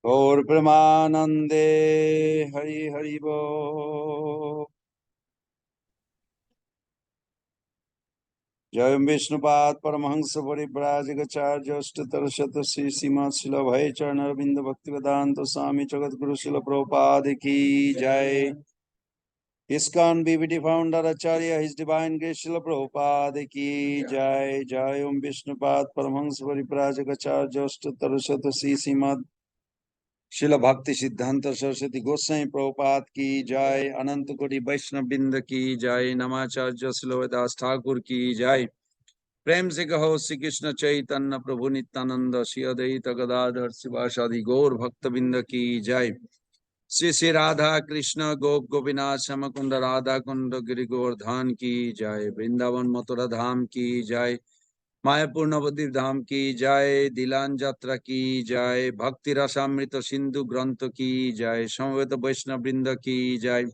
Gaur Premanande Hari Hari Bo. Jayam Vishnupad Paramahansa Parivrajagacharya Ashtatar Shatasi Sima Sila Bhai Charnaravinda Bhaktivedanta Swami Jagat Guru Sila Prabhupada Ki Jai. ISKCON BBT founder Acharya His Divine Grace Sila Prabhupada Ki Jai. Jayam Vishnupad Paramahansa Parivrajagacharya Ashtatar Shatasi Sima शिल भक्ति सिद्धांत सरस्वती गोसाई प्रभुपाद की जय। अनंत कोटि वैष्णव बिंद की जय। नमाचार्य श्रीलदास ठाकुर की जय। प्रेम से कहो श्री कृष्ण चैतन्य प्रभु नित्यानंद श्री अद्वैत गदाधर शिवासादि गौर भक्त बिंद की जय। श्री श्री राधा कृष्ण गोप गोपीनाथ श्याम कुंड राधा कुंड गिरि गोवर्धन की जय। वृंदावन मथुरा धाम की जय। मायापुर नवद्वीप धाम की जय। दिलान यात्रा की जय। भक्ति रसामृत सिंधु ग्रंथ की जय। समवेत वैष्णव वृंद की जय।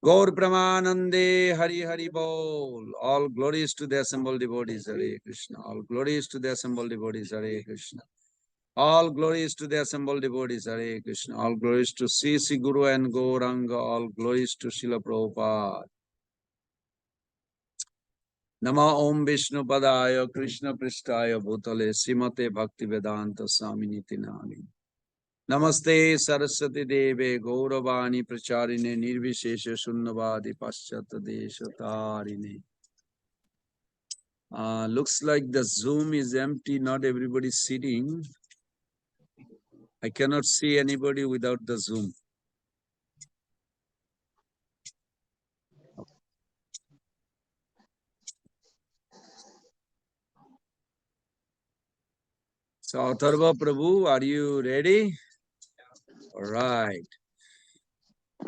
गौर प्रमानंदे हरि हरि बोल। All glories to the assembled devotees. Hare Krishna. All glories to the assembled devotees. Hare Krishna. All glories to the assembled devotees. Hare Krishna. All glories to Sri Sri Guru and Gauranga. All glories to Srila Prabhupada. नमो ओम विष्णु पदाय कृष्ण पृष्ठाय भूतले श्रीमते भक्ति वेदांत स्वामिनीति नामिने। नमस्ते सरस्वती देवे गौरवाणी प्रचारिणे निर्विशेष शून्यवादी पाश्चात्य देशतारिणे। Looks like the Zoom is empty, not everybody is sitting. I cannot see anybody without the Zoom. So Atharva Prabhu, are you ready? All right.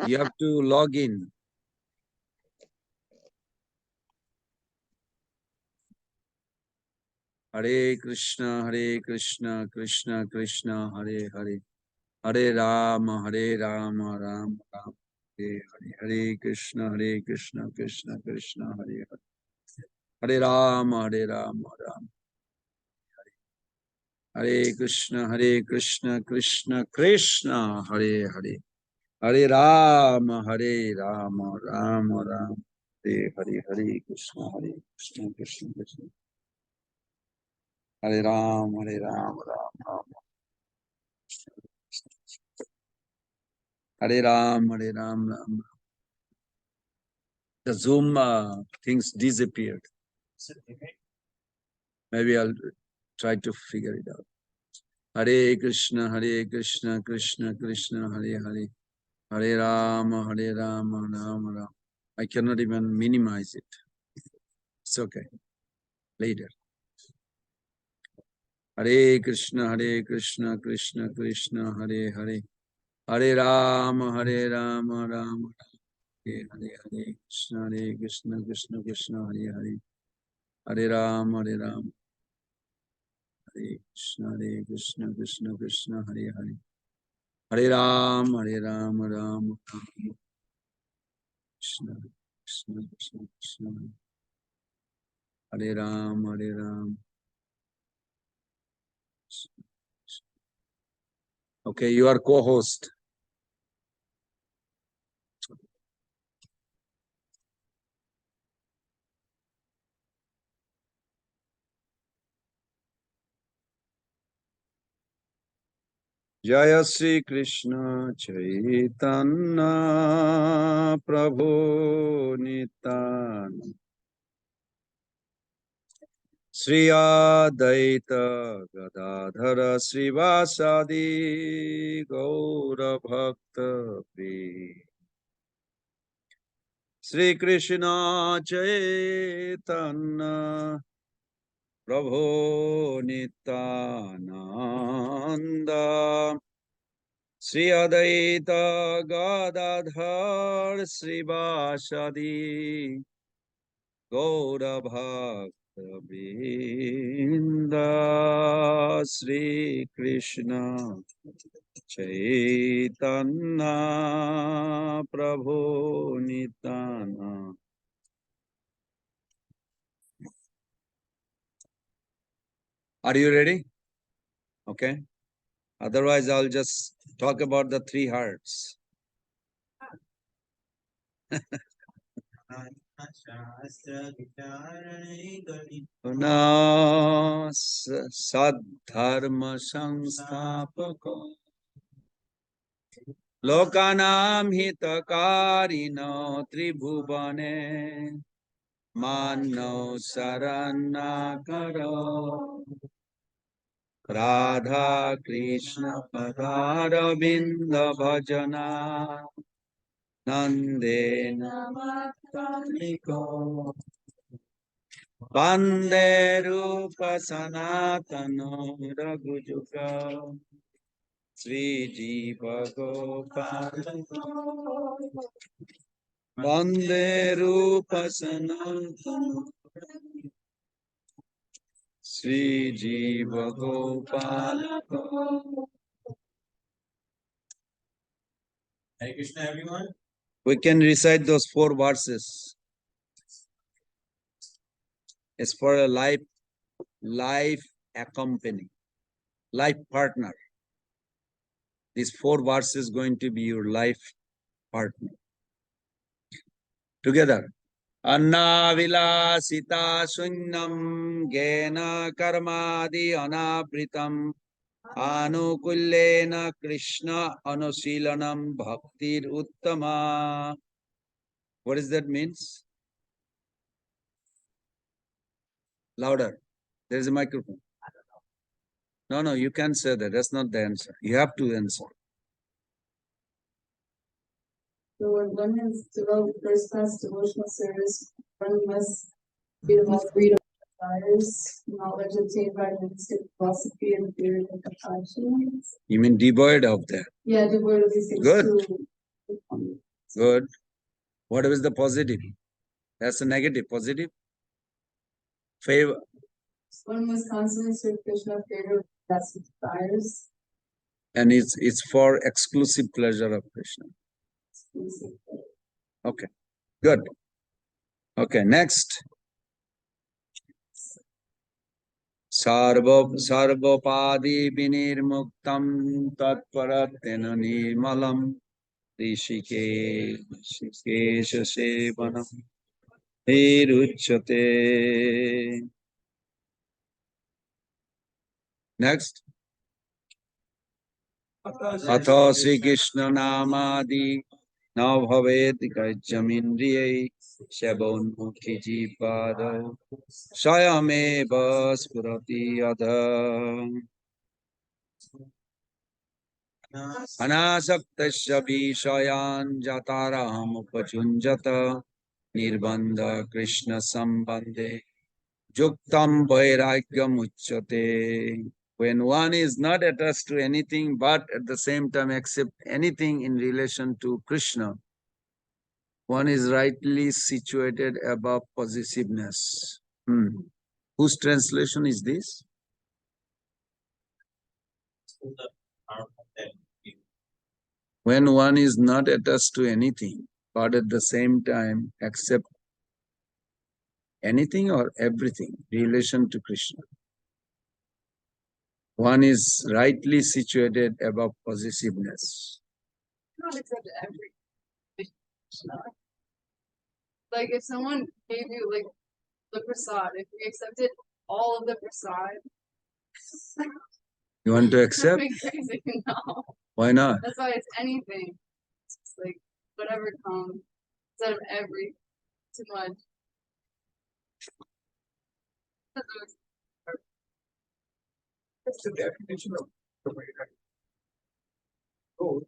You have to log in. Hare Krishna, Krishna Krishna, Hare Hare. Hare Rama, Rama Rama, Hare Hare. Hare Krishna, Krishna Krishna, Hare Hare. Hare Rama, Rama Rama. Hare Krishna, Krishna Krishna, Hare Hare. Hare Rama, Rama Rama, Hare Hare. Hare Krishna, Krishna Krishna. Hare Rama, Rama Rama. Hare Ram, Ram. The Zoom things disappeared. Maybe I'll try to figure it out. Hare Krishna, Krishna Krishna, Hare Hare. Hare Rama, Rama Rama. I cannot even minimize it. It's okay. Later. Hare Krishna, Krishna Krishna, Hare Hare. Hare Rama, Rama Rama. Hare Hare. Krishna Krishna, Hare Hare. Hare Rama, Rama. Hare Krishna Krishna, Hare Hare. Hare Rama, Rama Rama. Krishna Krishna. Hare Rama, Rama. Okay, you are co-host. Jaya Sri Krishna Chaitanya Prabhu Nityananda Sri Adaita Gadadhara Srivasadi Gaura Bhakta Sri Krishna Chaitanya Prabhu Nityananda Sri Adaita Gadadhar Srivasadi Gaura Bhakta Vrinda Sri Krishna Chaitanya Prabhu Nityananda. Are you ready? Okay. Otherwise, I'll just talk about the three hearts. Sadharma Samstapako Lokanam Hitakarino Tribhuvane Mano Saranakaro Radha Krishna Padaravinda Bhajana Nandena Mattaniko Vande Rupa Sanatano Raghujuga Sri Jiva Gopala Vande Rupa Sanatano Sri Jiva Gopala. Hare Krishna, everyone. We can recite those 4 verses. It's for a life accompany, life partner. These 4 verses going to be your life partner. Together. Anna vilasita sunnam gena karmadi anabritam anukullena Krishna anusilanam bhaktir uttama. What does that means? Louder. There is a microphone. No, you can't say that. That's not the answer. You have to answer. So one is devote first class devotional service. One must be the most freedom of desires, knowledge obtained by the mystic philosophy and theory of compassion. You mean devoid of that? Yeah, devoid of these things. Good. Too. Good. What is the positive? That's the negative. Positive? Favor. One must constantly serve Krishna, favor of best desires. And it's for exclusive pleasure of Krishna. Okay. Good. Okay, next. Sarvopadi vinirmuktam tatparatena nirmalam rishikesha sevanam hiruchyate. Next. Atha Sri Krishna Namadi na bhavet gajamindriyai shabonmukhi jivado swayameva spurati adha anasaktasya vishayan jataraham upachunjata nirbandha Krishna sambandhe yuktam vairagyam uchyate. When one is not attached to anything but at the same time accept anything in relation to Krishna, one is rightly situated above possessiveness. Whose translation is this? When one is not attached to anything but at the same time accept anything or everything in relation to Krishna, one is rightly situated above possessiveness. Not accept everything. Like if someone gave you like the prasad, if we accepted all of the prasad, You want to accept? Me crazy, no. Why not? That's why it's anything. It's just like whatever comes instead of every too much. That's the definition of the Vairag. Oh,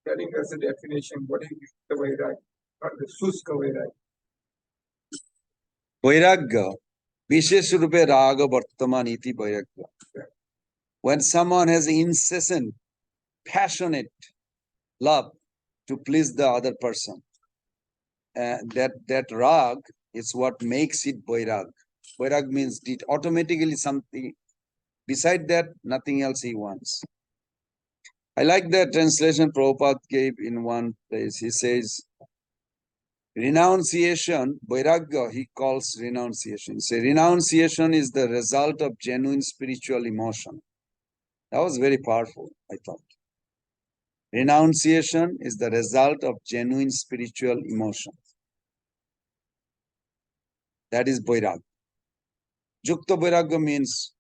telling us the definition, what is the Vairag, or the Suska Vairag. Vairagya, Vishesh Rupe Raga Vartaman iti Vairagya. When someone has incessant, passionate love to please the other person, that rag is what makes it Vairag. Vairag means it automatically something, beside that, nothing else he wants. I like the translation Prabhupada gave in one place. He says, renunciation, Vairagya, he calls renunciation. Say, renunciation is the result of genuine spiritual emotion. That was very powerful, I thought. Renunciation is the result of genuine spiritual emotion. That is Vairagya. Yukta Vairagya means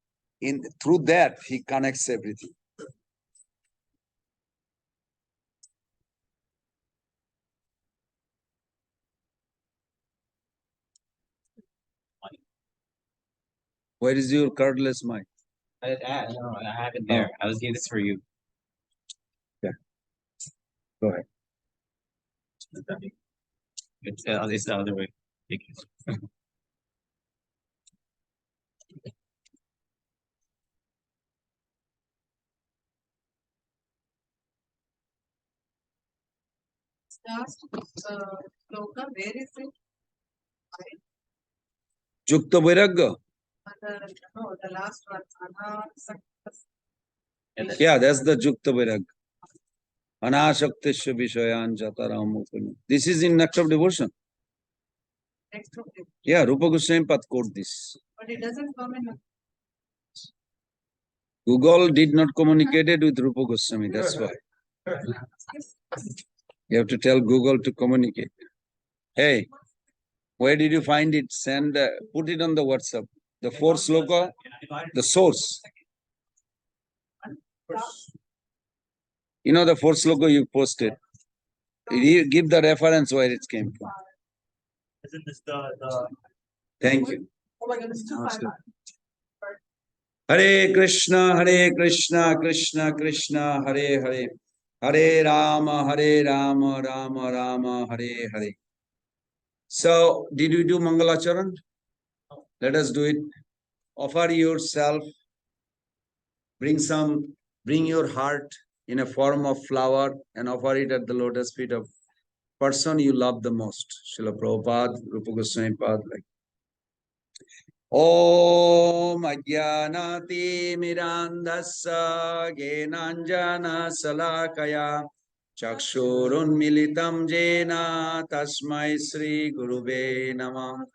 through that he connects everything. Where is your cardless mic? I have it there. I was giving this for you. Yeah. Go ahead. It's the other way. Thank you. Last sloka, where is it? Yukta Vairagya? No, the last one. Yeah, that's the Yukta Vairagya. Anasaktisya Vishayan Jataram Upani. This is in Nectar of Devotion. Next to it. Yeah, Rupa Goswami Pad quote this. But it doesn't come in. Google did not communicate it with Rupa Goswami, that's why. You have to tell Google to communicate. Hey, where did you find it? Send, put it on the WhatsApp. The fourth sloka, the source. You know the fourth sloka you posted. You give the reference where it came from. Isn't this the Thank you. Oh my goodness, Hare Krishna, Krishna Krishna, Hare Hare. Hare Rama, Rama Rama, Hare Hare. So, did we do Mangalacharan? Let us do it. Offer yourself. Bring your heart in a form of flower and offer it at the lotus feet of person you love the most. Srila Prabhupada, Rupa Goswami Pad, like. Om Ajnanati Mirandasa Genanjana Salakaya Chakshurun Militam Jena Tasmai Sri Gurube Namah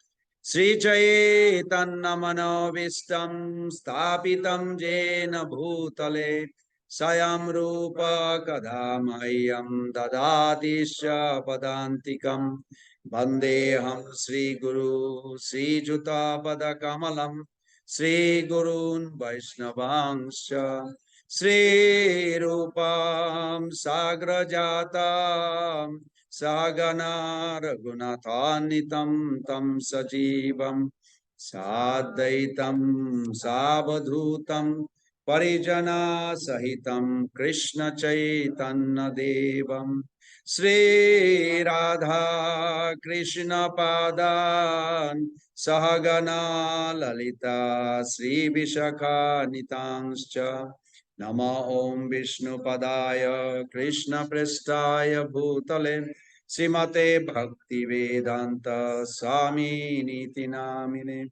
Sri Chaitanya Manovistam Stapitam Jena Bhutale Sayam Rupa Kadhamayam Dadatisha Padantikam Vandeham Sri Guru Sri Juta Pada Kamalam Sri Gurun Vaishnavangsha Sri Rupam Sagrajatam Sagana Raghunatanitam Tam Sajivam Sadaitam Sabadhutam Parijana Sahitam Krishna Chaitanya Devam Sri Radha Krishna Padan Sahagana Lalita Sri Vishakha Nitanscha Nama Om Vishnu Padaya Krishna Prestaya Bhutale Srimate Bhakti Vedanta Swami Niti Namine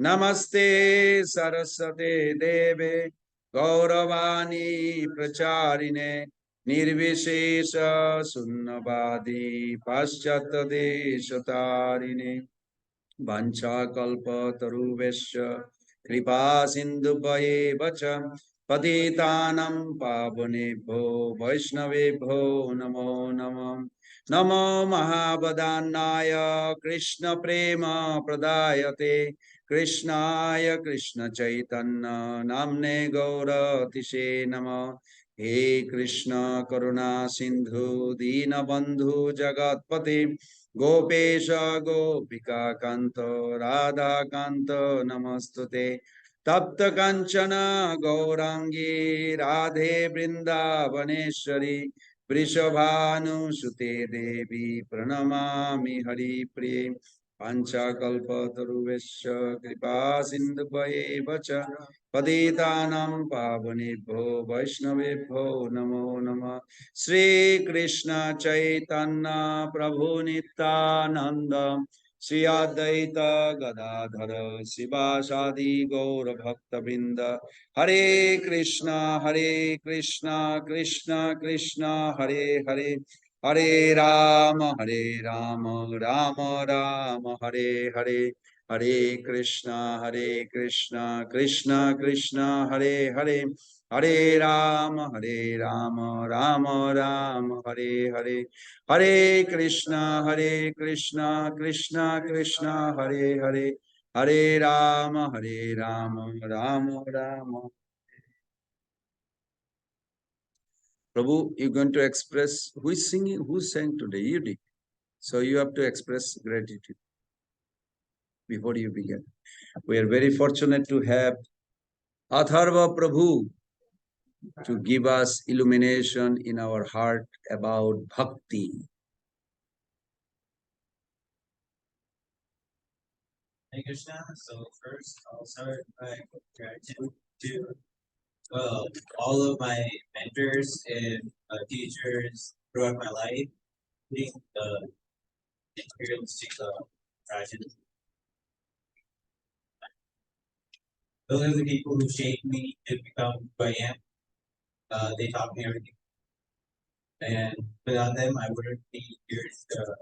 Namaste Saraswate Deve Gauravani Pracharine Nirvishesha Sunnavadi Paschatadeshatarine Vancha kalpa taruvesya kripa sindhu vacha patitanam pavanebho vaishnavebho namo namo namo mahabadannaya krishna prema pradayate Krishnaya Krishna Chaitanya Namne Gauratiše Nama. He Krishna Karuna Sindhu Dina Bandhu Jagatpate Gopesha Gopika Kanto Radha Kanto Namastute Tapta Kanchana Gaurangi Radhe Vrindavaneshwari Vrishabhanu Sute Devi Pranamami Hari Priye Panchakalpataruvesya Kripa Sindhubhayeva cha Patitanam Pavanebhyo Vaishnavebhyo Namo Namah. Shri Krishna Chaitanya Prabhu Nityananda Shri Advaita Gadadhara Sivasadi Gaura Bhakta Binda Hare Krishna Krishna Krishna Hare Hare Hare Rama Rama Rama Hare Hare Hare Krishna Krishna Krishna Hare Hare Hare Rama Rama Rama Hare Hare Hare Krishna Krishna Krishna Hare Hare Hare Rama Rama Rama. Prabhu, you're going to express who is singing, who sang today? You did. So you have to express gratitude before you begin. We are very fortunate to have Atharva Prabhu to give us illumination in our heart about bhakti. Hare Krishna. So first, I'll start by gratitude to all of my mentors and teachers throughout my life, including the imperialistic tragedy. Those are the people who shaped me to become who I am. They taught me everything. And without them, I wouldn't be here to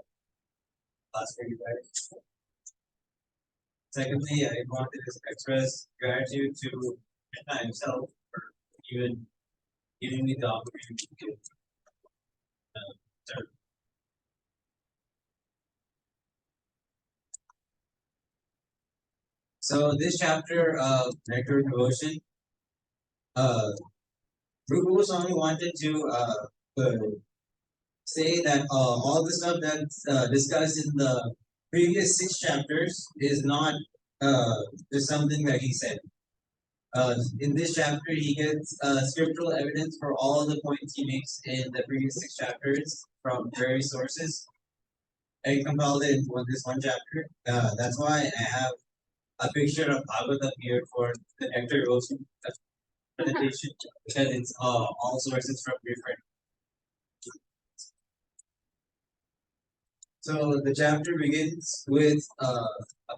class for you guys. Secondly, I wanted to express gratitude to Krishna himself for even giving me the opportunity to serve. So this chapter of Nectar Devotion, Rupa Goswami wanted to say that all the stuff that's discussed in the previous 6 chapters is not just something that he said. In this chapter, he gets scriptural evidence for all the points he makes in the previous 6 chapters from various sources. I compiled it into this one chapter. That's why I have a picture of Bhagavatam here for the Nectar Devotion presentation, because it's all sources from different. So the chapter begins with a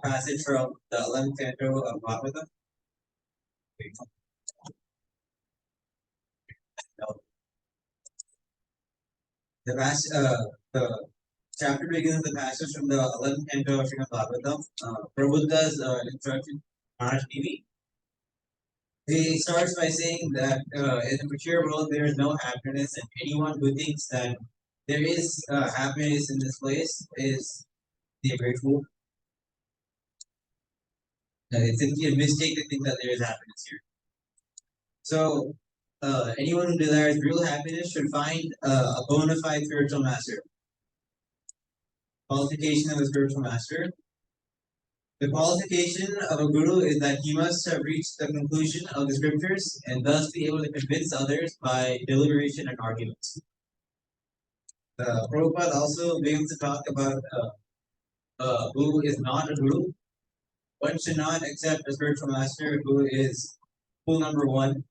passage from the 11th canto of Bhagavatam. The chapter begins with a passage from the 11th canto of Srimad Bhagavatam. Prabhuda's instruction, Maharaj TV. He starts by saying that in the mature world there is no happiness, and anyone who thinks that there is happiness in this place is the great fool. It's simply a mistake to think that there is happiness here. So, anyone who desires real happiness should find a bona fide spiritual master. Qualification of a spiritual master. The qualification of a guru is that he must have reached the conclusion of the scriptures and thus be able to convince others by deliberation and arguments. Prabhupada also begins to talk about who is not a guru. One should not accept a spiritual master who is fool number 1.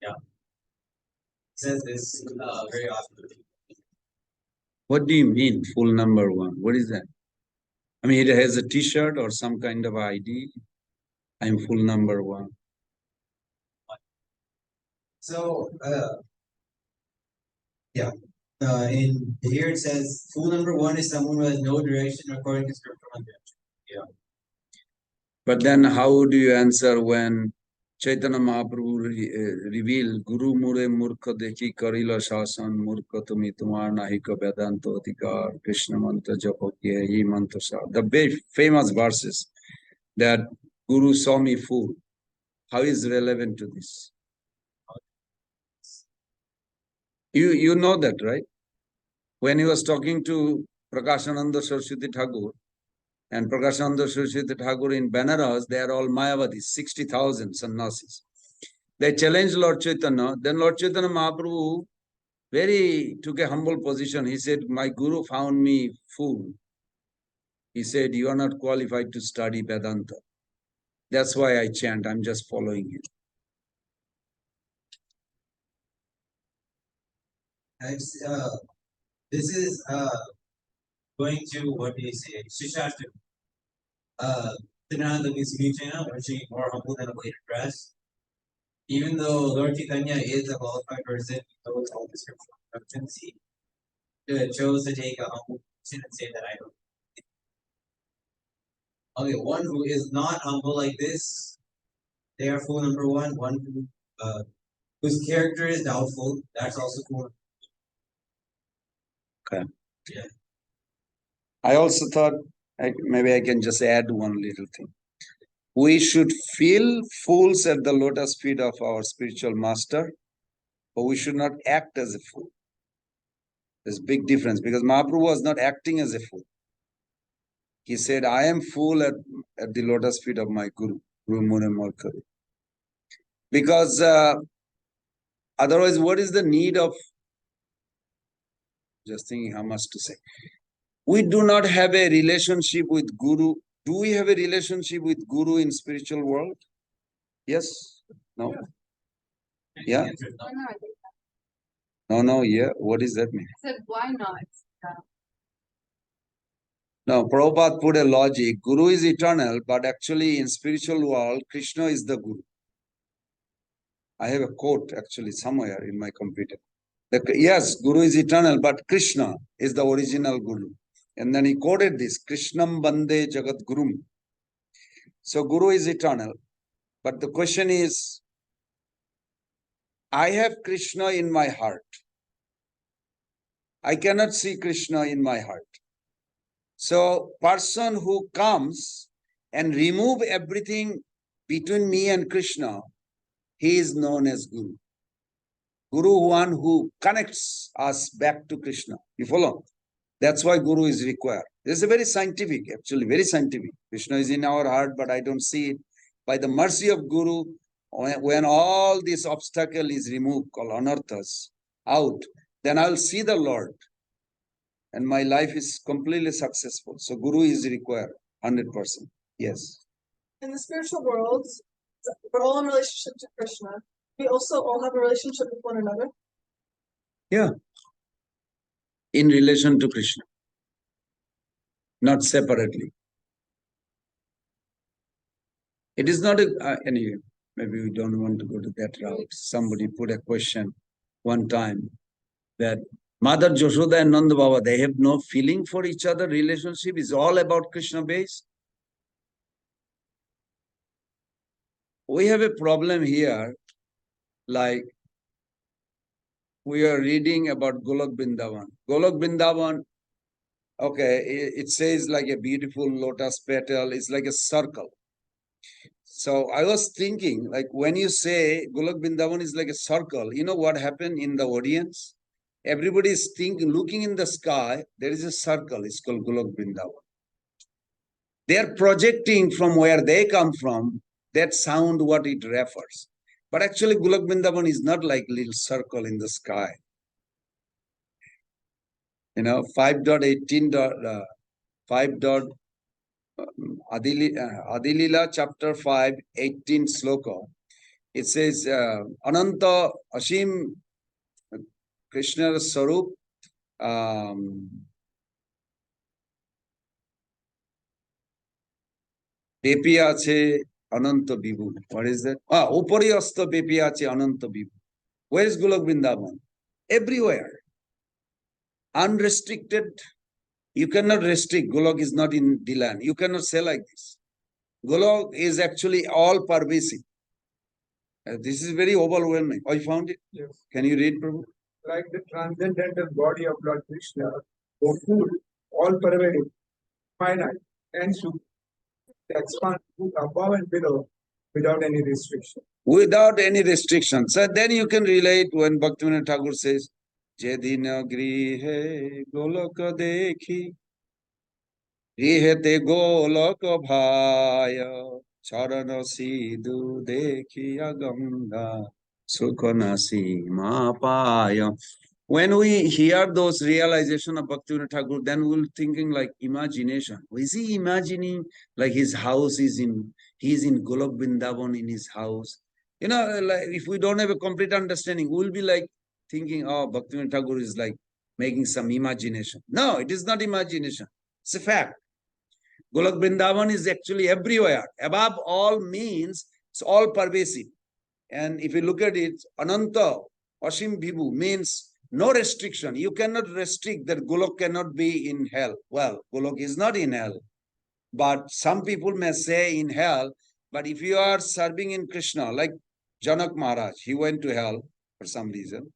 Yeah. Says this very often. What do you mean, full number 1? What is that? I mean, it has a T-shirt or some kind of ID. I'm full number 1. So, yeah. In here it says, fool number 1 is someone who has no direction according to scriptural direction. Yeah. But then how do you answer when Chaitanya Mahaprabhu revealed Guru Mure Murkha Dekhi Karila Shasan Murkha Tumi Tumar Nahika Vedanto Adhikar Krishna Mantra Japo Kiya Ye Mantra Sa. The very famous verses that Guru saw me fool. How is relevant to this? You know that, right? When he was talking to Prakashananda Saraswati Thakur, and Prakashananda Saraswati Thakur in Benares, they are all Mayavadis, 60,000 sannyasis. They challenged Lord Chaitanya. Then Lord Chaitanya Mahaprabhu took a humble position. He said, my Guru found me fool. He said, you are not qualified to study Vedanta. That's why I chant. I'm just following you. This is going to, what do you say, Shishashta. Siddhanta means Vichana, or she more humble than a way to dress. Even though Lord Chaitanya is a qualified person, he knows all the scriptural instructions, he chose to take a humble position and say that I don't. Okay, one who is not humble like this, they are fool number one. One whose character is doubtful, that's also fool. Okay. Yeah. I also thought maybe I can just add one little thing. We should feel fools at the lotus feet of our spiritual master, but we should not act as a fool. There's a big difference because Mahaprabhu was not acting as a fool. He said, I am fool at the lotus feet of my Guru, Guru Mune Markari. Because otherwise, what is the need of, just thinking how much to say. We do not have a relationship with Guru. Do we have a relationship with Guru in spiritual world? Yes? No? Yeah? No, yeah. What does that mean? I said, why not? No, Prabhupada put a logic. Guru is eternal, but actually in spiritual world, Krishna is the Guru. I have a quote actually somewhere in my computer. Yes, Guru is eternal, but Krishna is the original Guru. And then he quoted this, Krishnam Bande Jagat Gurum. So Guru is eternal. But the question is, I have Krishna in my heart. I cannot see Krishna in my heart. So person who comes and remove everything between me and Krishna, he is known as Guru. Guru, one who connects us back to Krishna. You follow? That's why Guru is required. This is a very scientific, actually, very scientific. Krishna is in our heart, but I don't see it. By the mercy of Guru, when all this obstacle is removed, called anarthas, out, then I'll see the Lord. And my life is completely successful. So Guru is required, 100%. Yes. In the spiritual world, we're all in relationship to Krishna. We also all have a relationship with one another. Yeah. In relation to Krishna. Not separately. It is not anyway, maybe we don't want to go to that route. Somebody put a question one time that Mother Yashoda and Nanda Baba, they have no feeling for each other. Relationship is all about Krishna based. We have a problem here, like we are reading about Golok Vrindavan. Golok Vrindavan, okay, it says like a beautiful lotus petal, it's like a circle. So I was thinking, like when you say Golok Vrindavan is like a circle, you know what happened in the audience? Everybody is thinking, looking in the sky, there is a circle, it's called Golok Vrindavan. They are projecting from where they come from, that sound what it refers. But actually Golok Vrindavan is not like a little circle in the sky. You know, 5.18. 5. Adilila chapter 5, 18 sloka. It says, Ananta Ashim Krishna Sarup Bepi ache Ananta Bibu. What is that? Upari asta Bepi ache Ananta Bibu. Where is Golok Vrindavan? Everywhere. Unrestricted. You cannot restrict. Golok is not in the land. You cannot say like this. Golok is actually all pervasive. This is very overwhelming. I found it. Yes. Can you read, Prabhu? Like the transcendental body of Lord Krishna, or food, all pervading, finite, and super. to expand above and below without any restriction. Without any restriction. So then you can relate when Bhaktivinoda Thakur says, Jedina grihe golaka dekhi, grihete golaka bhaya, charana sidhu dekhi aganga, sukhana sima paya. When we hear those realization of Bhaktivinoda Thakur, then we'll thinking like imagination. Is he imagining like his house is he's in Golok Vrindavan in his house? You know, like if we don't have a complete understanding, we'll be like thinking, oh, Bhaktivinoda Thakur is like making some imagination. No, it is not imagination. It's a fact. Golok Vrindavan is actually everywhere. Above all means it's all pervasive. And if you look at it, Ananta, Asim Vibhu means no restriction. You cannot restrict that Golok cannot be in hell. Well, Golok is not in hell. But some people may say in hell, but if you are serving in Krishna, like Janak Maharaj, he went to hell for some reason,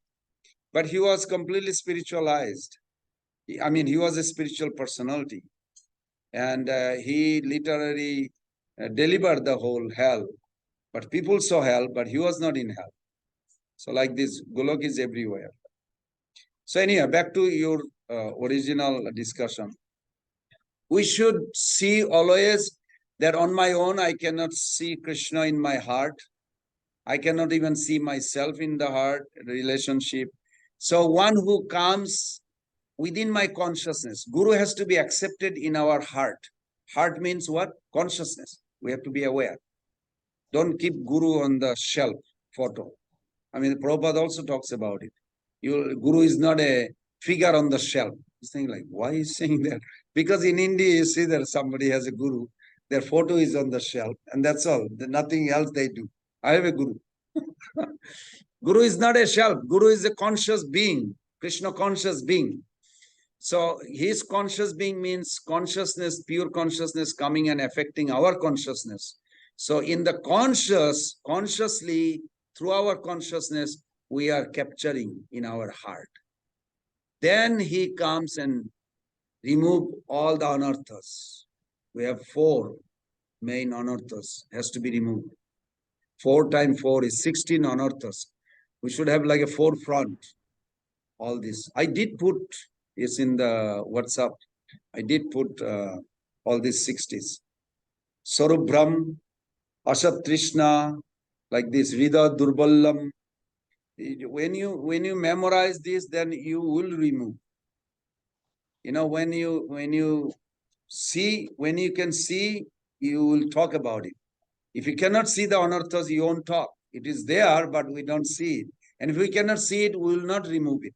but he was completely spiritualized. I mean, he was a spiritual personality. And he literally delivered the whole hell. But people saw hell, but he was not in hell. So like this, Golok is everywhere. So anyhow, back to your original discussion. We should see always that on my own, I cannot see Krishna in my heart. I cannot even see myself in the heart relationship. So one who comes within my consciousness, Guru has to be accepted in our heart. Heart means what? Consciousness. We have to be aware. Don't keep Guru on the shelf photo. I mean, Prabhupada also talks about it. Guru is not a figure on the shelf. He's saying like, why is saying that? Because in India, you see that somebody has a Guru, their photo is on the shelf, and that's all. Nothing else they do. I have a Guru. Guru is not a shelf. Guru is a conscious being, Krishna conscious being. So his conscious being means consciousness, pure consciousness coming and affecting our consciousness. So in the consciously, through our consciousness, we are capturing in our heart. Then he comes and remove all the anarthas. We have 4 main anarthas, has to be removed. 4 times 4 is 16 anarthas. We should have like a 4 front. All this. I did put, it's in the WhatsApp, I did put all these 60s. Sarubhram, Asat Trishna, like this, Rida Durballam. When you memorize this, then you will remove. You know, when you can see, you will talk about it. If you cannot see the anarthas, you won't talk. It is there, but we don't see it. And if we cannot see it, we will not remove it.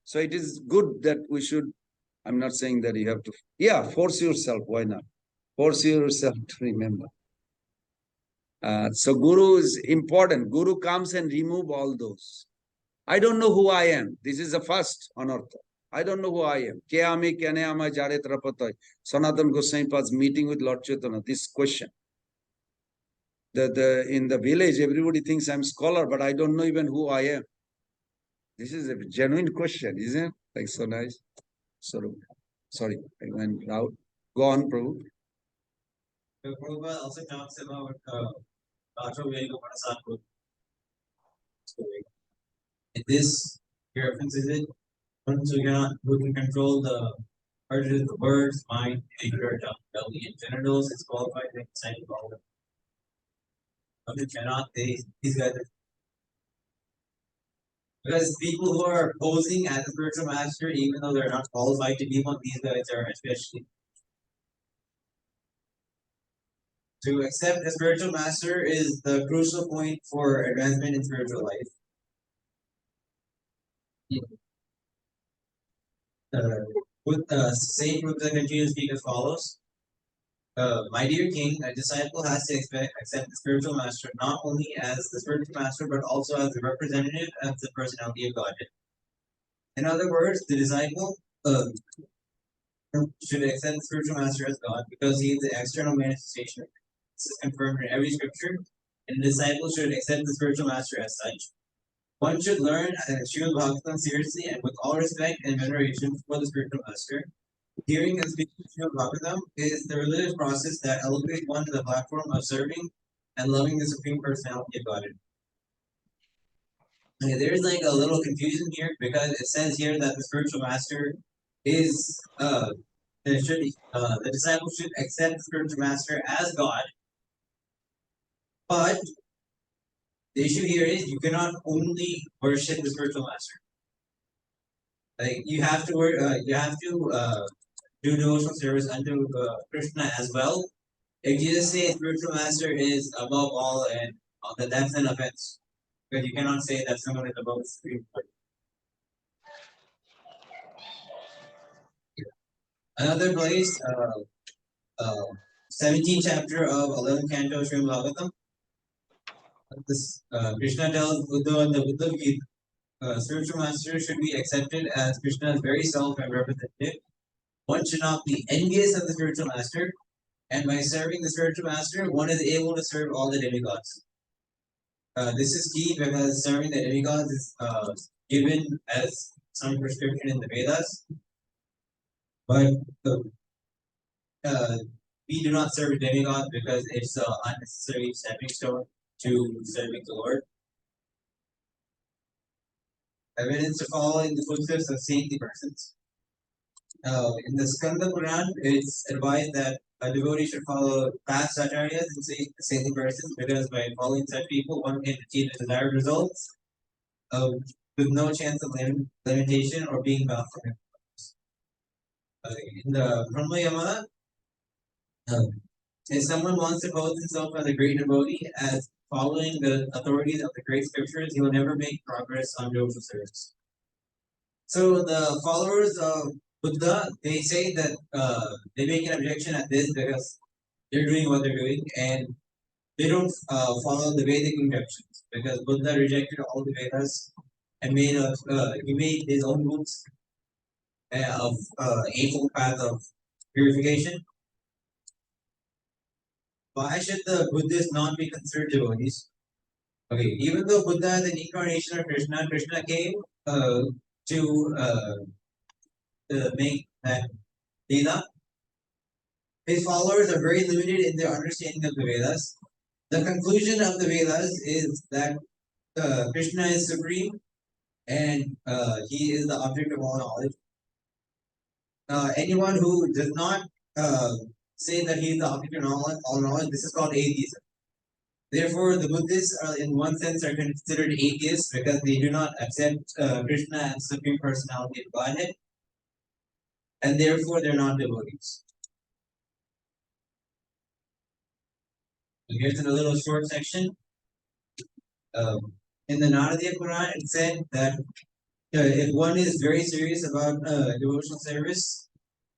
So it is good that we should, I'm not saying that you have to, force yourself. Why not? Force yourself to remember. So Guru is important. Guru comes and remove all those. I don't know who I am. This is the first anartha. I don't know who I am. Ke ame kene amai jare trapatai. Sanatana Goswami Pad's meeting with Lord Chaitanya. This question. In the village, everybody thinks I'm scholar, but I don't know even who I am. This is a genuine question, isn't it? Like so nice. Sorry, I went out. Go on, Prabhu. The Prabhupada also talks about in this, he references it. Who can control the urges of the words, mind, anger, belly, and genitals is qualified to excite all of them. Who cannot, these guys are. Because people who are posing as a spiritual master, even though they're not qualified to be one, these guys are especially. To accept a spiritual master is the crucial point for advancement in spiritual life. Saint Rupa continues to speak as follows. My dear king, a disciple has to accept the spiritual master not only as the spiritual master, but also as the representative of the personality of Godhead. In other words, the disciple should accept the spiritual master as God because he is the external manifestation. This is confirmed in every scripture, and the disciple should accept the spiritual master as such. One should learn Srimad Bhagavatam seriously and with all respect and veneration for the spiritual master. Hearing and speaking Srimad Bhagavatam is the religious process that elevates one to the platform of serving and loving the Supreme Personality of Godhead. Okay, there's like a little confusion here because it says here that the spiritual master is the disciple should accept the spiritual master as God, but the issue here is you cannot only worship the spiritual master. Like you have to do devotional service unto Krishna as well. If you just say spiritual master is above all and that's an offense. Because you cannot say that someone is above the Supreme Lord. Another place, 17th chapter of 11th canto of Srimad Bhagavatam. This Krishna tells Uddhava in the Buddha Gita, spiritual master should be accepted as Krishna's very self and representative. One should not be envious of the spiritual master, and by serving the spiritual master, one is able to serve all the demigods. This is key because serving the demigods is given as some prescription in the Vedas, but we do not serve a demigod because it's an unnecessary stepping stone to serving the Lord. Evidence to follow in the footsteps of saintly persons. In the Skanda Puran, it's advised that a devotee should follow past acharyas and saintly persons because by following such people, one can achieve the desired results with no chance of limitation or being bound from him. In the Brahma Yamana, if someone wants to pose himself as a great devotee as following the authorities of the great scriptures, he will never make progress on devotional service. So the followers of Buddha, they say that they make an objection at this because they're doing what they're doing and they don't follow the Vedic instructions because Buddha rejected all the Vedas and he made his own rules of eightfold path of purification. Why should the Buddhists not be considered devotees? Okay, even though Buddha is an incarnation of Krishna, Krishna came to make that Leela. His followers are very limited in their understanding of the Vedas. The conclusion of the Vedas is that Krishna is supreme and he is the object of all knowledge. Anyone who does not say that he is the object of all knowledge, this is called atheism. Therefore, the Buddhists are, in one sense, are considered atheists because they do not accept Krishna as Supreme Personality of Godhead, and therefore they're not devotees. Here's a little short section. In the Naradiya Quran, it said that if one is very serious about devotional service,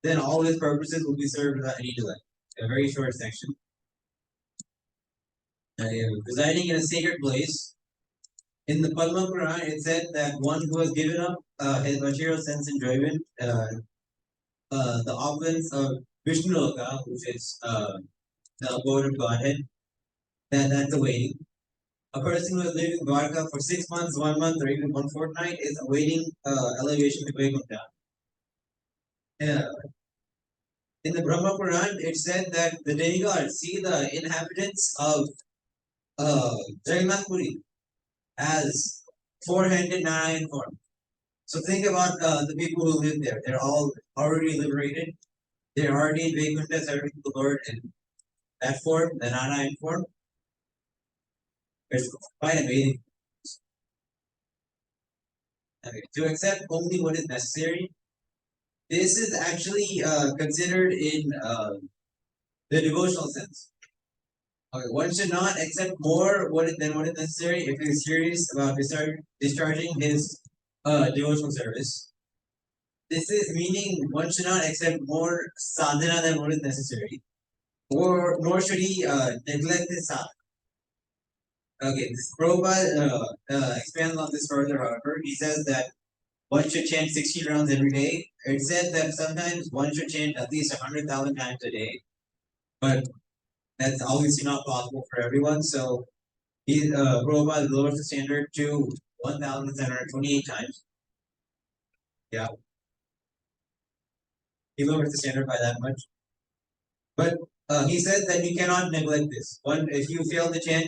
then all his purposes will be served without any delay. A very short section. Residing in a sacred place, in the Padma Quran, it said that one who has given up his material sense enjoyment, the opulence of Vishnu Loka, which is the abode of Godhead, that's awaiting. A person who has lived in Dwarka for 6 months, 1 month, or even 1 fortnight is awaiting elevation to Vaikuntha. In the Brahma Puran, it said that the demigods see the inhabitants of Jagannath Puri as four-handed Narayan form. So think about the people who live there. They're all already liberated. They're already in Vaikuntha serving the Lord in that form, the Narayan form. It's quite amazing. Okay. To accept only what is necessary. This is actually considered in the devotional sense. Okay, one should not accept more than what is necessary if he is serious about discharging his devotional service. This is meaning one should not accept more sadhana than what is necessary, nor should he neglect his sadhana. Okay, this Prabhupada expands on this further, however. He says that one should chant 60 rounds every day. It said that sometimes one should chant at least 100,000 times a day. But that's obviously not possible for everyone. So Prabhupada lowers the standard to 1,728 times. Yeah. he lowers the standard by that much. But he said that you cannot neglect this. One, if you fail the chant,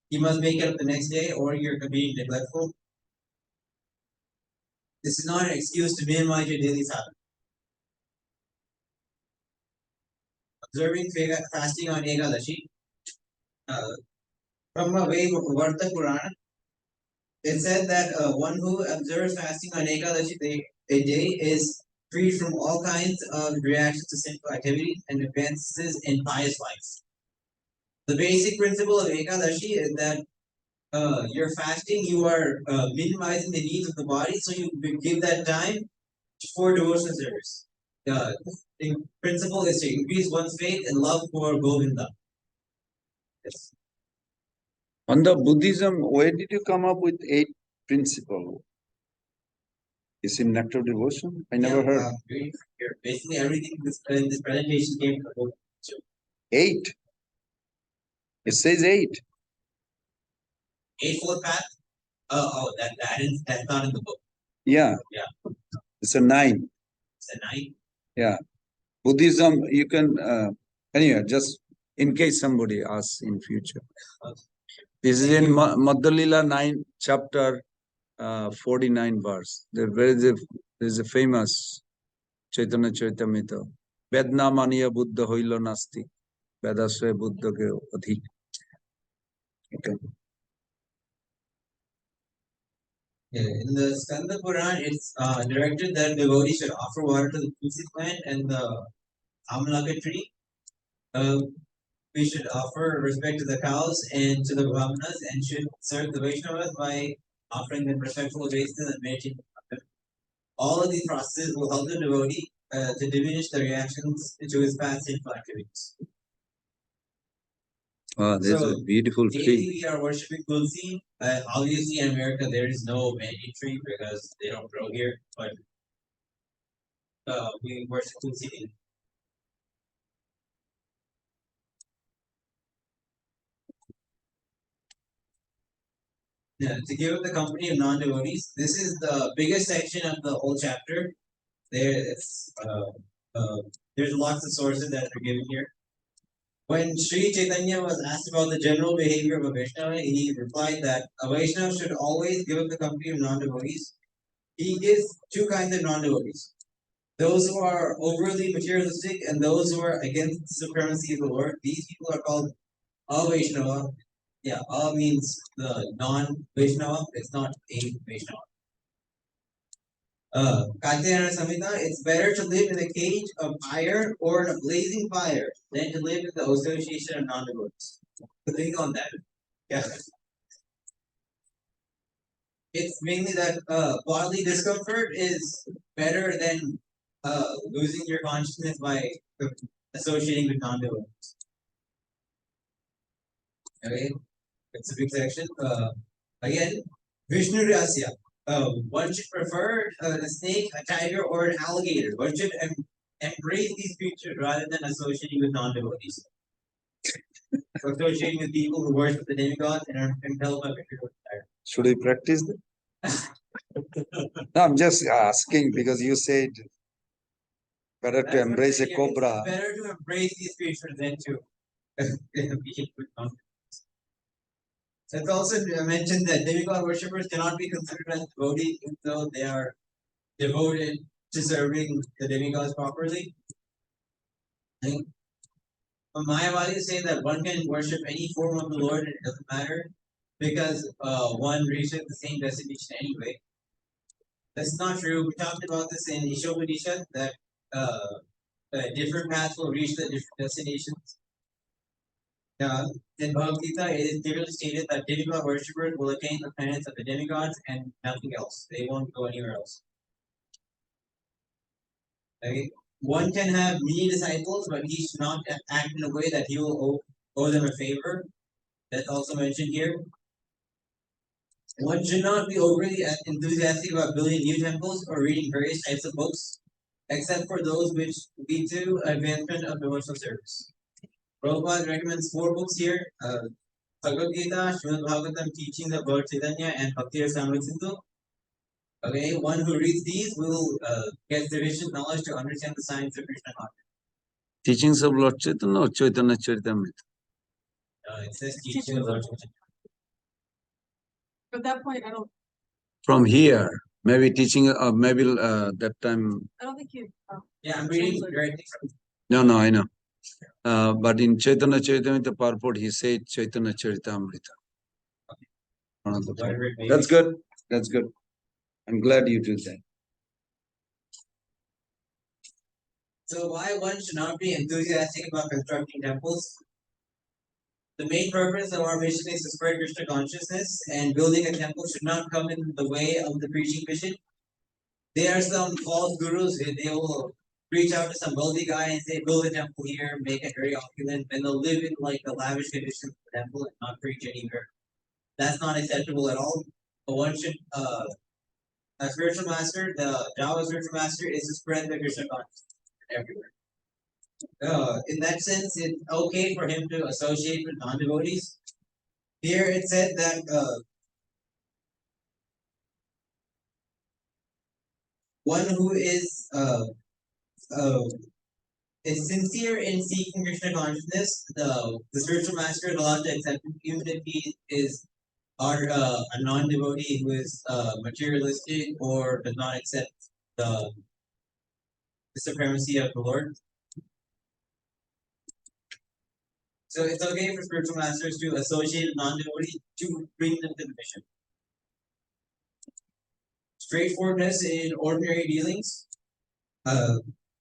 you must make it up the next day, or you're being neglectful. This is not an excuse to minimize your daily sadhana. Observing fasting on Ekadashi. From a way Varta Purana, it said that one who observes fasting on Ekadashi a day is freed from all kinds of reactions to sinful activity and advances in pious life. The basic principle of Ekadashi is that you're fasting, you are minimizing the needs of the body, so you give that time for devotional service. The principle is to increase one's faith and love for Govinda. Yes. On the Buddhism, where did you come up with 8 principle? Is in Nectar Devotion? I never heard. Basically, everything in this presentation came from the book. 8. It says 8. Eightfold path. That's not in the book. Yeah. Yeah. It's a 9. It's a 9. Yeah. Buddhism, you can, anyway, just in case somebody asks in future. This is in Madhya-lila 9, chapter 49 verse. There is a famous Chaitanya Charitamrita. Vedna maniya buddha hoilo nasti. Vedaswe buddha ke adhik. Okay. Yeah, in the Skanda Puran, it's directed that devotees should offer water to the tulsi plant and the amalaka tree. We should offer respect to the cows and to the brahmanas, and should serve the Vaishnavas by offering them respectful obeisances and meditating on them. All of these processes will help the devotee to diminish the reactions to his past sinful activities. Oh, this is a beautiful Daily tree. we are worshipping Tulsi. Obviously, in America, there is no banyan tree because they don't grow here, but we worship Tulsi daily. Yeah, to give up the company of non-devotees. This is the biggest section of the whole chapter. There's lots of sources that are given here. When Sri Chaitanya was asked about the general behavior of a Vaishnava, he replied that a Vaishnava should always give up the company of non-devotees. He gives 2 kinds of non-devotees. Those who are overly materialistic and those who are against the supremacy of the Lord. These people are called a-Vaishnava. Yeah, a means the non-Vaishnava. It's not a Vaishnava. Bhakti Rasamrita, it's better to live in a cage of fire or in a blazing fire than to live in the association of non-devotees. Think on that. Yeah. It's mainly that bodily discomfort is better than losing your consciousness by associating with non-devotees. Okay, it's a big section. Again, Vishnu Rasya. One should prefer a snake, a tiger, or an alligator. One should embrace these creatures rather than associating with non-devotees. Associating with people who worship the demigods and are impelled by Vishnu. Should we practice that? No, I'm just asking because you said better to embrace a cobra. It's better to embrace these creatures than to be with non-devotees. It's also mentioned that demigod worshippers cannot be considered as devotees, even though they are devoted to serving the demigods properly. Mayavadis say that one can worship any form of the Lord and it doesn't matter because one reaches the same destination anyway. That's not true. We talked about this in Ishopanishad that different paths will reach the different destinations. In Bhagavad Gita, it is clearly stated that demigod worshippers will attain the planets of the demigods and nothing else. They won't go anywhere else. Okay? One can have many disciples, but he should not act in a way that he will owe them a favor. That's also mentioned here. One should not be overly enthusiastic about building new temples or reading various types of books, except for those which lead to advancement of devotional service. Prabhupada recommends 4 books here. Bhagavad Gita, Srimad Bhagavatam, Teaching of Lord Chaitanya, and Bhakti Rasamrita Sindhu. Okay, one who reads these will get sufficient knowledge to understand the science of Krishna consciousness. Teachings of Lord Chaitanya or Chaitanya Charitamrita? It says teaching of Lord Chaitanya. At that point, From here, maybe teaching, maybe that time. I don't think you. Yeah, I'm reading directly from. No, I know. But in Chaitanya Charitamrita purport, he said Chaitanya Charitamrita. Whatever it may That's be. good. That's good. I'm glad you did that. So why one should not be enthusiastic about constructing temples? The main purpose of our mission is to spread Krishna consciousness, and building a temple should not come in the way of the preaching mission. There are some false gurus, they will reach out to some wealthy guy and say, build a temple here, make it very opulent, and they'll live in like the lavish conditions of the temple and not preach anywhere. That's not acceptable at all. But one should, a spiritual master, the job of spiritual master is to spread the Krishna consciousness everywhere. In that sense, it's okay for him to associate with non-devotees. Here it said that one who is sincere in seeking Krishna consciousness, the spiritual master is allowed to accept him, even if he is a non-devotee who is materialistic or does not accept the supremacy of the Lord. So it's okay for spiritual masters to associate a non-devotee to bring them to the mission. Straightforwardness in ordinary dealings.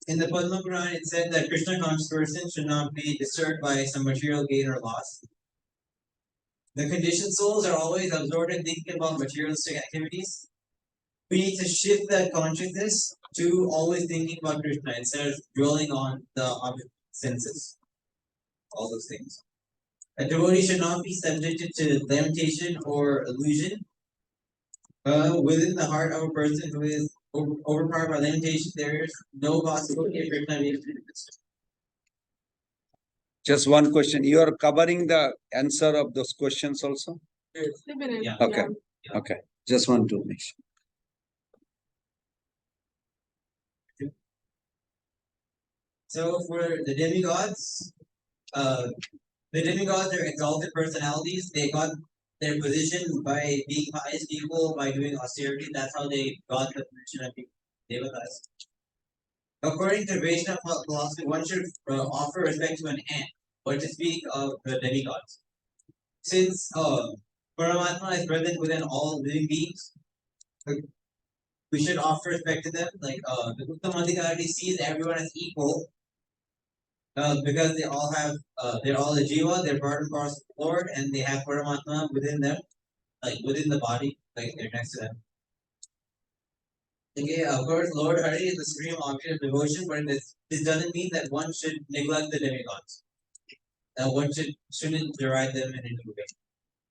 In the Padma Puran, it said that Krishna conscious person should not be disturbed by some material gain or loss. The conditioned souls are always absorbed in thinking about materialistic activities. We need to shift that consciousness to always thinking about Krishna instead of dwelling on the object senses. All those things. A devotee should not be subjected to lamentation or illusion. Within the heart of a person who is overpowered by lamentation, there is no possibility of Krishna being exist. Just one question. You are covering the answer of those questions also? Yeah. Okay. Yeah. Okay. Just want to make sure. So for the demigods, the demigods are exalted personalities. They got their position by being pious people, by doing austerity. That's how they got the position of devatas. According to Vaishnava philosophy, one should offer respect to an ant, but to speak of the demigods. Since Paramatma is present within all living beings, we should offer respect to them. Like the Uttam Adhikari sees everyone as equal, because they all have, they're all a jiva, they're part and parcel of the Lord, and they have Paramatma within them, like within the body, like they're next to them. Okay, of course, Lord Hari is the supreme object of devotion, but this doesn't mean that one should neglect the demigods. One shouldn't deride them in any way,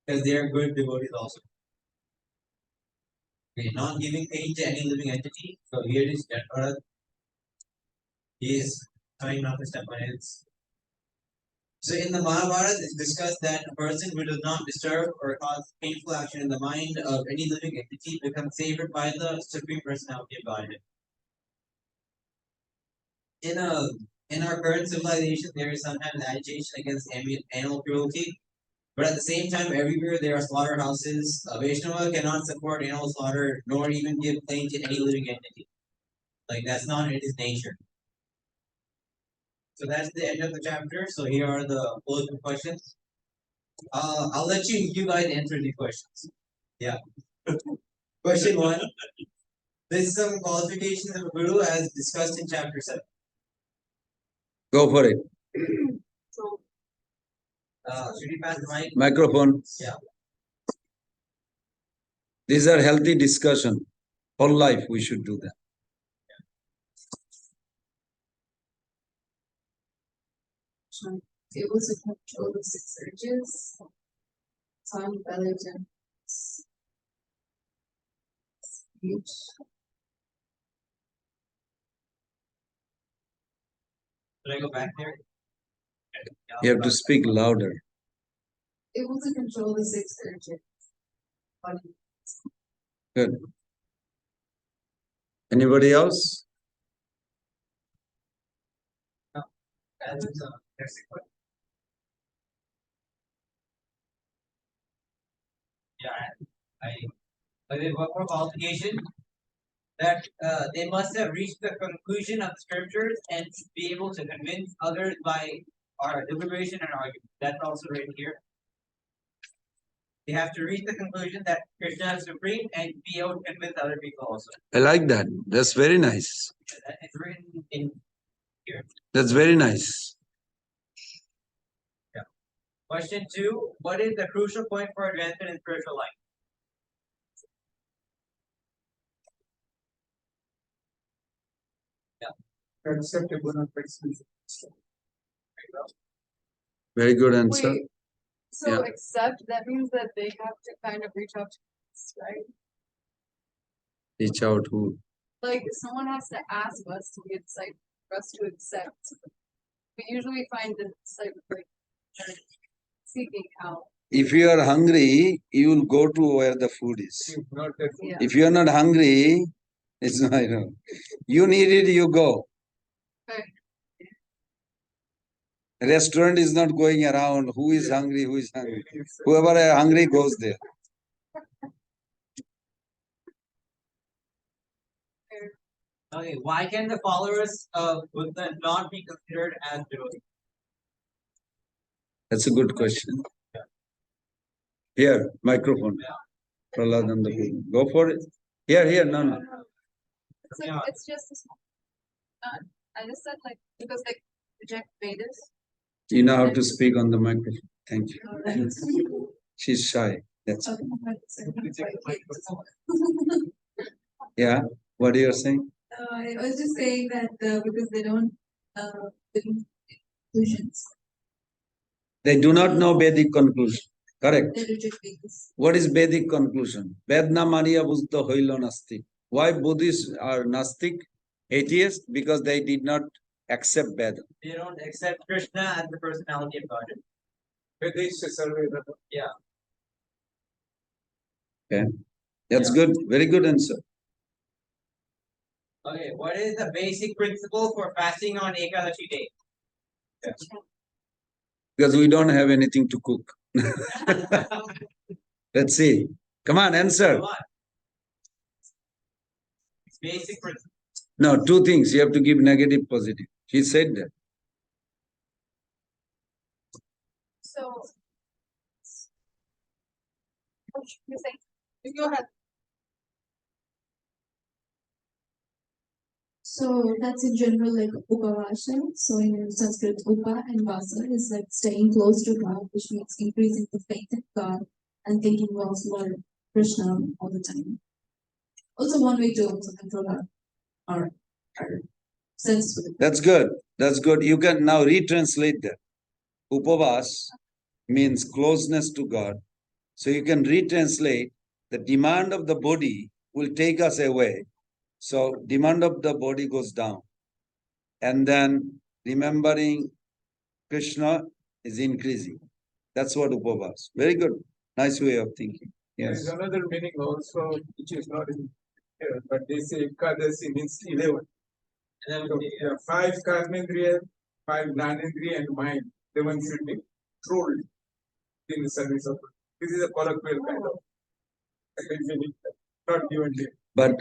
because they are good devotees also. Okay, not giving pain to any living entity. So here is Jatvarat. He is trying not to step on hands. So in the Mahabharata, it's discussed that a person who does not disturb or cause painful action in the mind of any living entity becomes favored by the Supreme Personality of Godhead. In our current civilization, there is sometimes agitation against animal cruelty, but at the same time, everywhere there are slaughterhouses. Vaishnava cannot support animal slaughter, nor even give pain to any living entity. Like that's not in his nature. So that's the end of the chapter. So here are the bulletin questions. I'll let you guys answer these questions. Yeah. Question 1. List some qualifications of a guru as discussed in chapter 7. Go for it. So, Should we pass the mic? Microphone. Yeah. These are healthy discussion. Whole life we should do that. Able to control the 6 urges, tongue, belly, and speech. Should I go back there? You have to speak louder. Able to control the 6 urges. Body. Good. Anybody else? Okay, what for qualification? That they must have reached the conclusion of the scriptures and be able to convince others by our deliberation and argument. That's also written here. They have to reach the conclusion that Krishna is supreme and be able to convince other people also. I like that. That's very nice. It's written in here. That's very nice. Question 2. What is the crucial point for advancement in spiritual life? Acceptable and flexible. Very good answer. Wait, so Yeah. accept, that means that they have to kind of reach out to us, right? Reach out who? Like, someone has to ask us to be a disciple, for us to accept. We usually find the disciple like seeking out. If you are hungry, you will go to where the food is. If not that, Yeah. If you are not hungry, it's not, you need it, you go. Right. Restaurant is not going around who is hungry, who is hungry. Whoever is hungry goes there. Okay, why can the followers of Buddha not be considered as devotees? That's a good question. Here, microphone. Praladanda, go for it. Here, no. It's just a small. I just said like, because they reject Vedas. You know how to speak on the microphone. Thank you. Alright. She's shy. That's Okay. yeah. What are you saying? I was just saying that because they don't believe in conclusions, They do not know Vedic conclusion. Correct. they reject Vedas. What is Vedic conclusion? Vedna Maria Buddha Hoilo Nastik. Why Buddhists are Nastik, atheists? Because they did not accept Veda. They don't accept Krishna as the personality of God. Vedisha survey. Yeah. Okay. That's good. Very good answer. Okay, what is the basic principle for fasting on Ekadashi day? Because we don't have anything to cook. Let's see. Come on, answer. Come on. It's basic principle. No, two things. You have to give negative, positive. He said that. So, what should we say? You go ahead. So that's in general like upavasa. So in Sanskrit, upa and vasa is like staying close to God, which means increasing the faith in God and thinking of Lord Krishna all the time. Also, one way to also control our sense with it. That's good. That's good. You can now retranslate that. Upavas means closeness to God. So you can retranslate the demand of the body will take us away. So demand of the body goes down. And then remembering Krishna is increasing. That's what Upavas. Very good. Nice way of thinking. There is Yes. another meaning also, which is not in here, but they say Ekadasi means 11. So, yeah, 5 karmendriya, 5 jnanendriya and mind. 11 should be controlled in the service of. This is a colloquial kind of meaning, not given here. But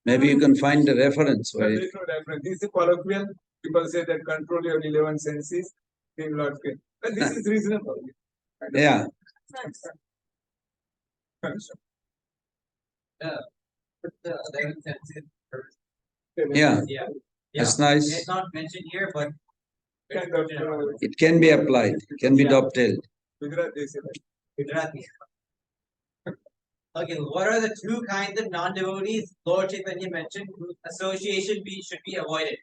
maybe you can find a reference. But Where there is no reference. This is a colloquial. People say that control your 11 senses in Lord Krishna. But this is reasonable. yeah. But the 11 senses. Yeah. Yeah. That's nice. It's not mentioned here, but Kind of, It can be applied. Can be dovetailed. Gujarat, they say that. Gujarati. Okay, what are the two kinds of non-devotees Lord Chaitanya mentioned whose association should be avoided?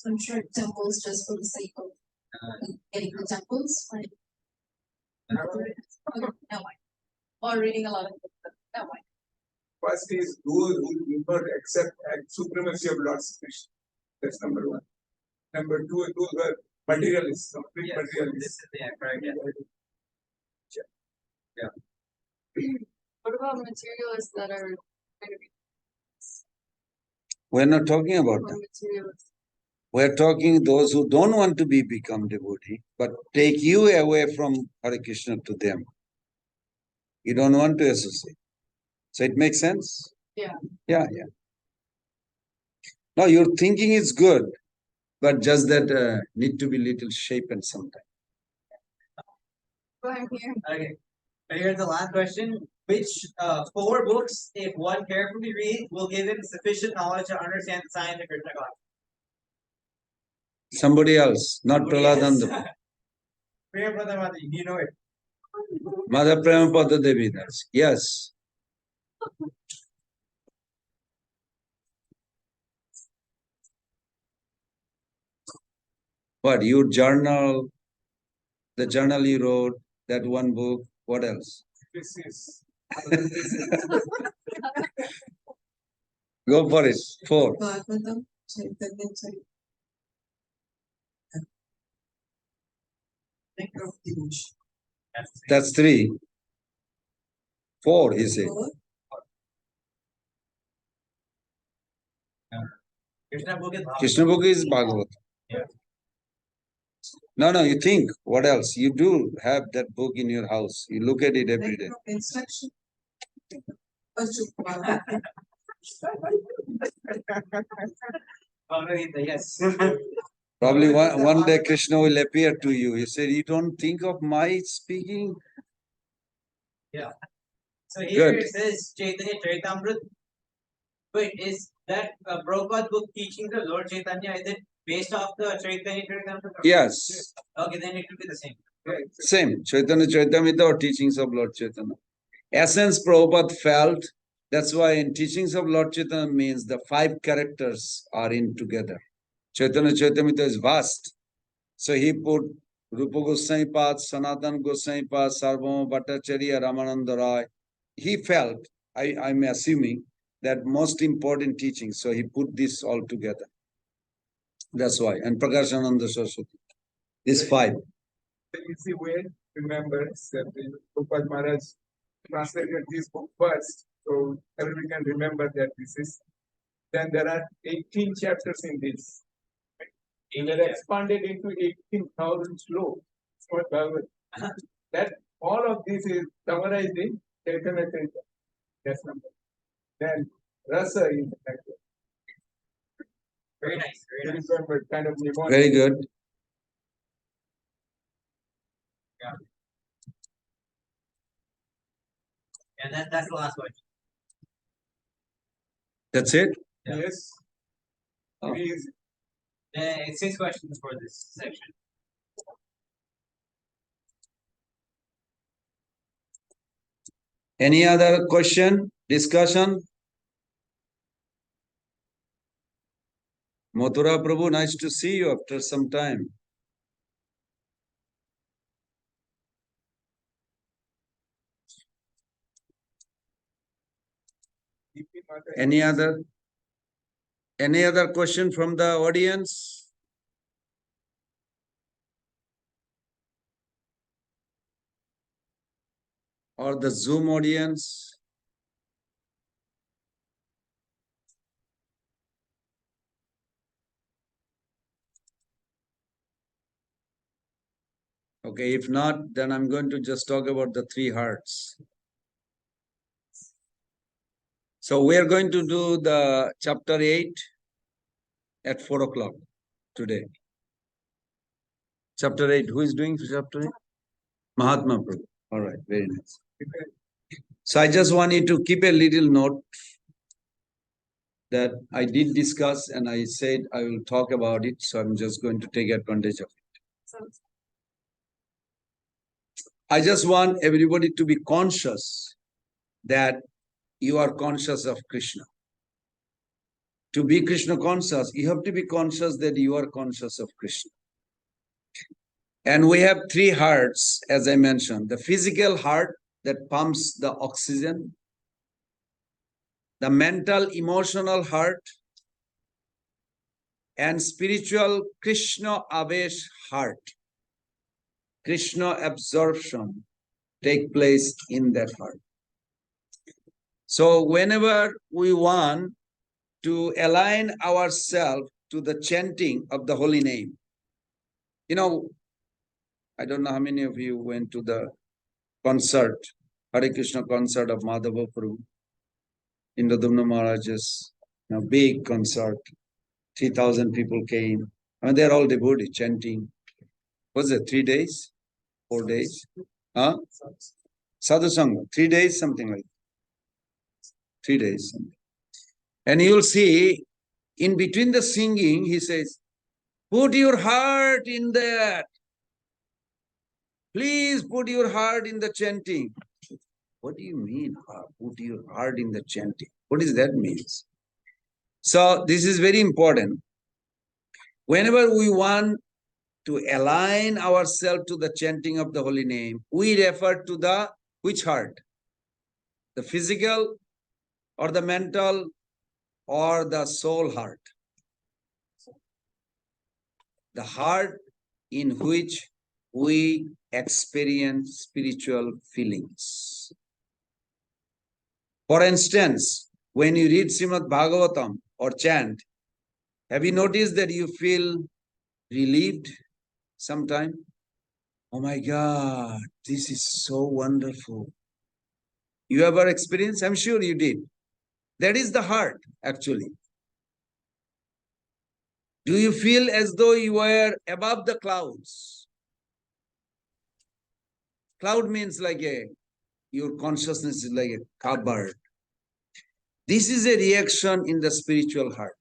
Construct temples just for the sake of getting the temples, like no mind. Or reading a lot of books, but no mind. First is those who do not accept supremacy of Lord Krishna. That's number 1. Number 2 is those who are materialists, complete Yes, materialists. this is the correct. Yeah. What about materialists that are kind of We're not talking about that. materialists? We're talking those who don't want to become devotee, but take you away from Hare Krishna to them. You don't want to associate. So it makes sense? Yeah. Yeah. No, your thinking is good, but just that need to be little shapen sometimes. Go ahead here. Okay. And here's the last question. Which 4 books, if one carefully reads, will give him sufficient knowledge to understand the science of Krishna consciousness? Somebody else, not Somebody else? Praladanda. Priya Brother Mother, you know it. Mother Premapada Devi does. Yes. What, your journal, the journal you wrote, that one book, what else? This is. Go for it. 4. Bhagavatam, Chaitanya Charitamrita. That's 3. 4, he said. Krishna book is Krishna book is Bhagavad. Yeah. No, you think, what else? You do have that book in your house. You look at it every day. Instruction. Bhagavad Gita, yes. Probably one day Krishna will appear to you. He said, you don't think of my speaking? Yeah. So here Good. it says Chaitanya Charitamrita. Wait, is that Prabhupada book teaching the Lord Chaitanya? Is it based off the Chaitanya Charitamrita? Yes. Okay, then it will be the same. Same. Chaitanya Charitamrita or teachings of Lord Chaitanya. Essence Prabhupada felt, that's why in teachings of Lord Chaitanya means the 5 characters are in together. Chaitanya Charitamrita is vast. So he put Rupa Goswami Pad, Sanatana Goswami Pad, Sarvabhauma Bhattacharya, Ramananda Rai. He felt, I'm assuming, that most important teaching. So he put this all together. That's why. And Prakashananda Saraswati. These 5. The easy way to remember is that Prabhupada Maharaj translated this book first, so everyone can remember that this is. Then there are 18 chapters in this. And they're expanded into 18,000 slokas. It's called Bhagavad. That all of this is summarized in Chaitanya Charitamrita. That's number. Then Rasa is like that. Very nice. Very nice. Remember, kind of mnemonic. Very good. And that's the last question. That's it? Yeah. Yes. Oh. It is. It's 6 questions for this section. Any other question, discussion? Mathura Prabhu, nice to see you after some time. Any other question from the audience? Or the Zoom audience? Okay, if not, then I'm going to just talk about the 3 hearts. So we are going to do the chapter 8 at 4 o'clock today. Chapter 8. Who is doing chapter 8? Mahatma Prabhu. All right, very nice. So I just want you to keep a little note that I did discuss and I said I will talk about it. So I'm just going to take advantage of it. I just want everybody to be conscious that you are conscious of Krishna. To be Krishna conscious, you have to be conscious that you are conscious of Krishna. And we have 3 hearts, as I mentioned. The physical heart that pumps the oxygen, the mental, emotional heart, and spiritual Krishna Avesh heart, Krishna absorption, take place in that heart. So whenever we want to align ourselves to the chanting of the holy name, I don't know how many of you went to the concert, Hare Krishna concert of Madhava Prabhu, Indradumna Maharaj's big concert. 3,000 people came. I mean, they're all devotees chanting. Was it 3 days? 4 days? Huh? Sadhu Sangha, 3 days, something like 3 days. And you'll see in between the singing, he says, put your heart in that. Please put your heart in the chanting. What do you mean, put your heart in the chanting? What does that mean? So this is very important. Whenever we want to align ourselves to the chanting of the holy name, we refer to the which heart? The physical or the mental or the soul heart? The heart in which we experience spiritual feelings. For instance, when you read Srimad Bhagavatam or chant, have you noticed that you feel relieved sometime? Oh my God, this is so wonderful. You ever experienced? I'm sure you did. That is the heart, actually. Do you feel as though you were above the clouds? Cloud means like your consciousness is like a cupboard. This is a reaction in the spiritual heart.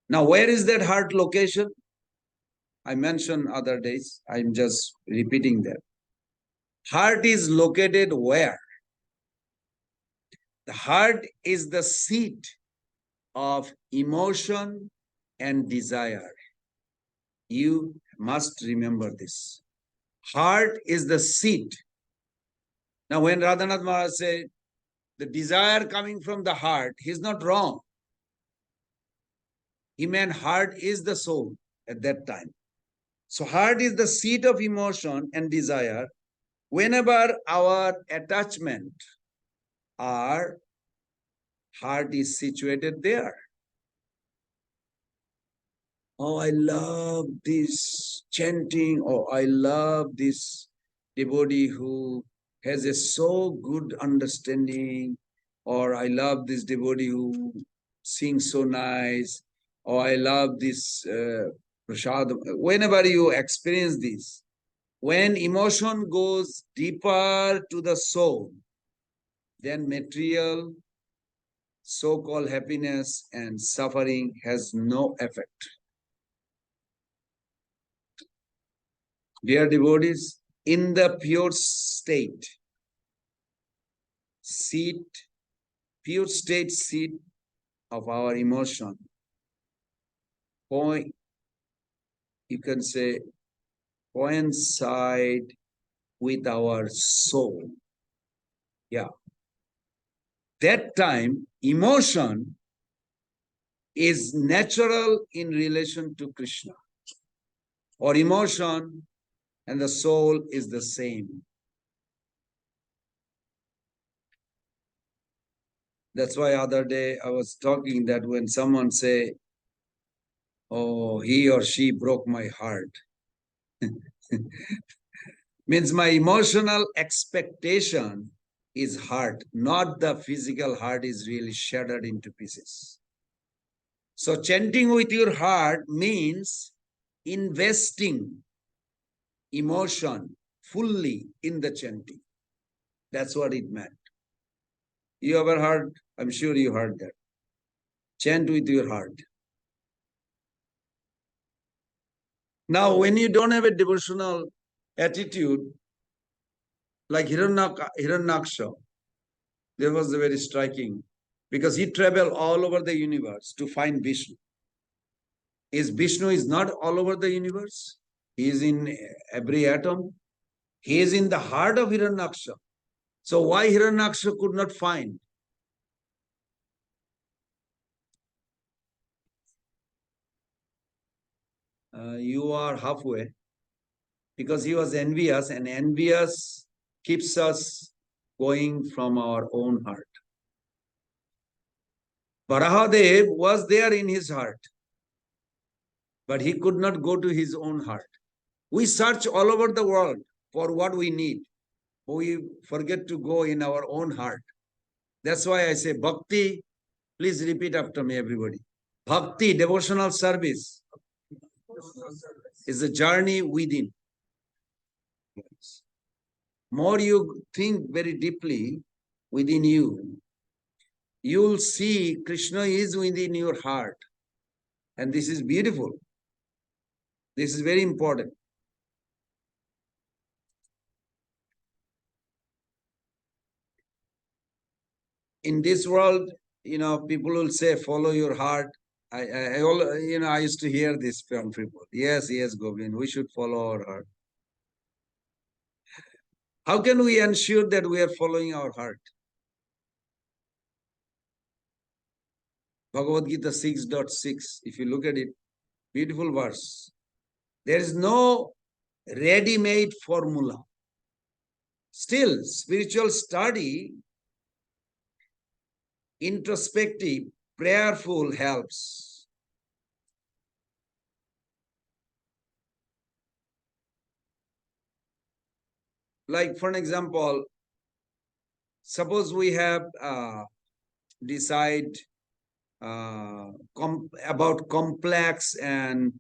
Now, where is that heart location? I mentioned other days. I'm just repeating that. Heart is located where? The heart is the seat of emotion and desire. You must remember this. Heart is the seat. Now, when Radhanath Maharaj said, the desire coming from the heart, he's not wrong. He meant heart is the soul at that time. So heart is the seat of emotion and desire. Whenever our attachment, our heart is situated there. Oh, I love this chanting. Oh, I love this devotee who has a so good understanding. Or I love this devotee who sings so nice. Or I love this prasad. Whenever you experience this, when emotion goes deeper to the soul, then material so-called happiness and suffering has no effect. Dear devotees, in the pure state, pure state seat of our emotion, you can say, coincide with our soul. Yeah. That time, emotion is natural in relation to Krishna. Or emotion and the soul is the same. That's why other day I was talking that when someone say, oh, he or she broke my heart, means my emotional expectation is heart, not the physical heart is really shattered into pieces. So chanting with your heart means investing emotion fully in the chanting. That's what it meant. You ever heard? I'm sure you heard that. Chant with your heart. Now, when you don't have a devotional attitude, like Hiranyaksha, there was a very striking, because he traveled all over the universe to find Vishnu. Vishnu is not all over the universe? He is in every atom. He is in the heart of Hiranyaksha. So why Hiranyaksha could not find? You are halfway. because he was envious, and envious keeps us going from our own heart. Varahadev was there in his heart, but he could not go to his own heart. We search all over the world for what we need, but we forget to go in our own heart. That's why I say bhakti. Please repeat after me, everybody. Bhakti, devotional service, is a journey within. More you think very deeply within you, you'll see Krishna is within your heart. And this is beautiful. This is very important. In this world, people will say, follow your heart. I used to hear this from people. Yes, Govind, we should follow our heart. How can we ensure that we are following our heart? Bhagavad Gita 6.6, if you look at it, beautiful verse. There is no ready-made formula. Still, spiritual study, introspective, prayerful helps. Like, for an example, suppose we have decide about complex and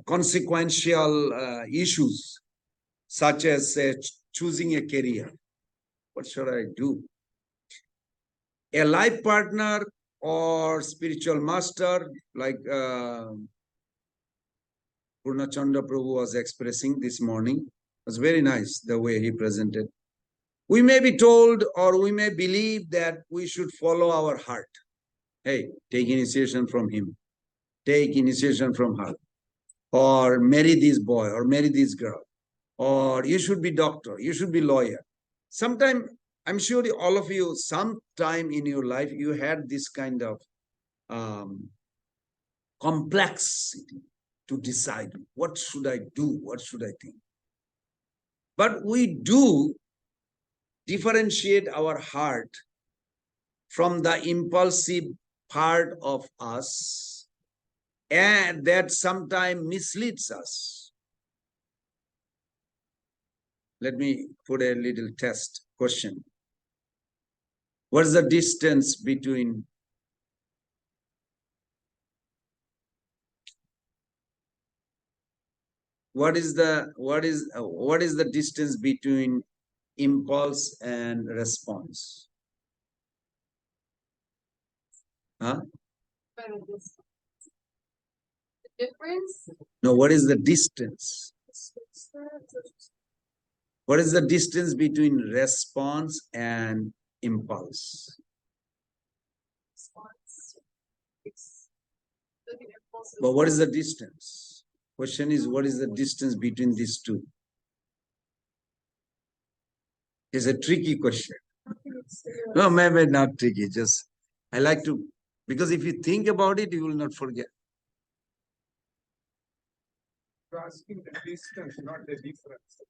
consequential issues, such as choosing a career. What should I do? A life partner or spiritual master, like Purnachandra Prabhu was expressing this morning, was very nice the way he presented. We may be told or we may believe that we should follow our heart. Hey, take initiation from him. Take initiation from her. Or marry this boy or marry this girl. Or you should be doctor, you should be lawyer. Sometime, I'm sure all of you, sometime in your life, you had this kind of complexity to decide, what should I do? What should I think? But we do differentiate our heart from the impulsive part of us, and that sometimes misleads us. Let me put a little test question. What is the distance between what is the distance between impulse and response? Huh? The difference? No, what is the distance? What is the distance between response and impulse? But what is the distance? Question is, what is the distance between these two? It's a tricky question. No, maybe not tricky. Just, I like to, because if you think about it, you will not forget. You're asking the distance, not the difference.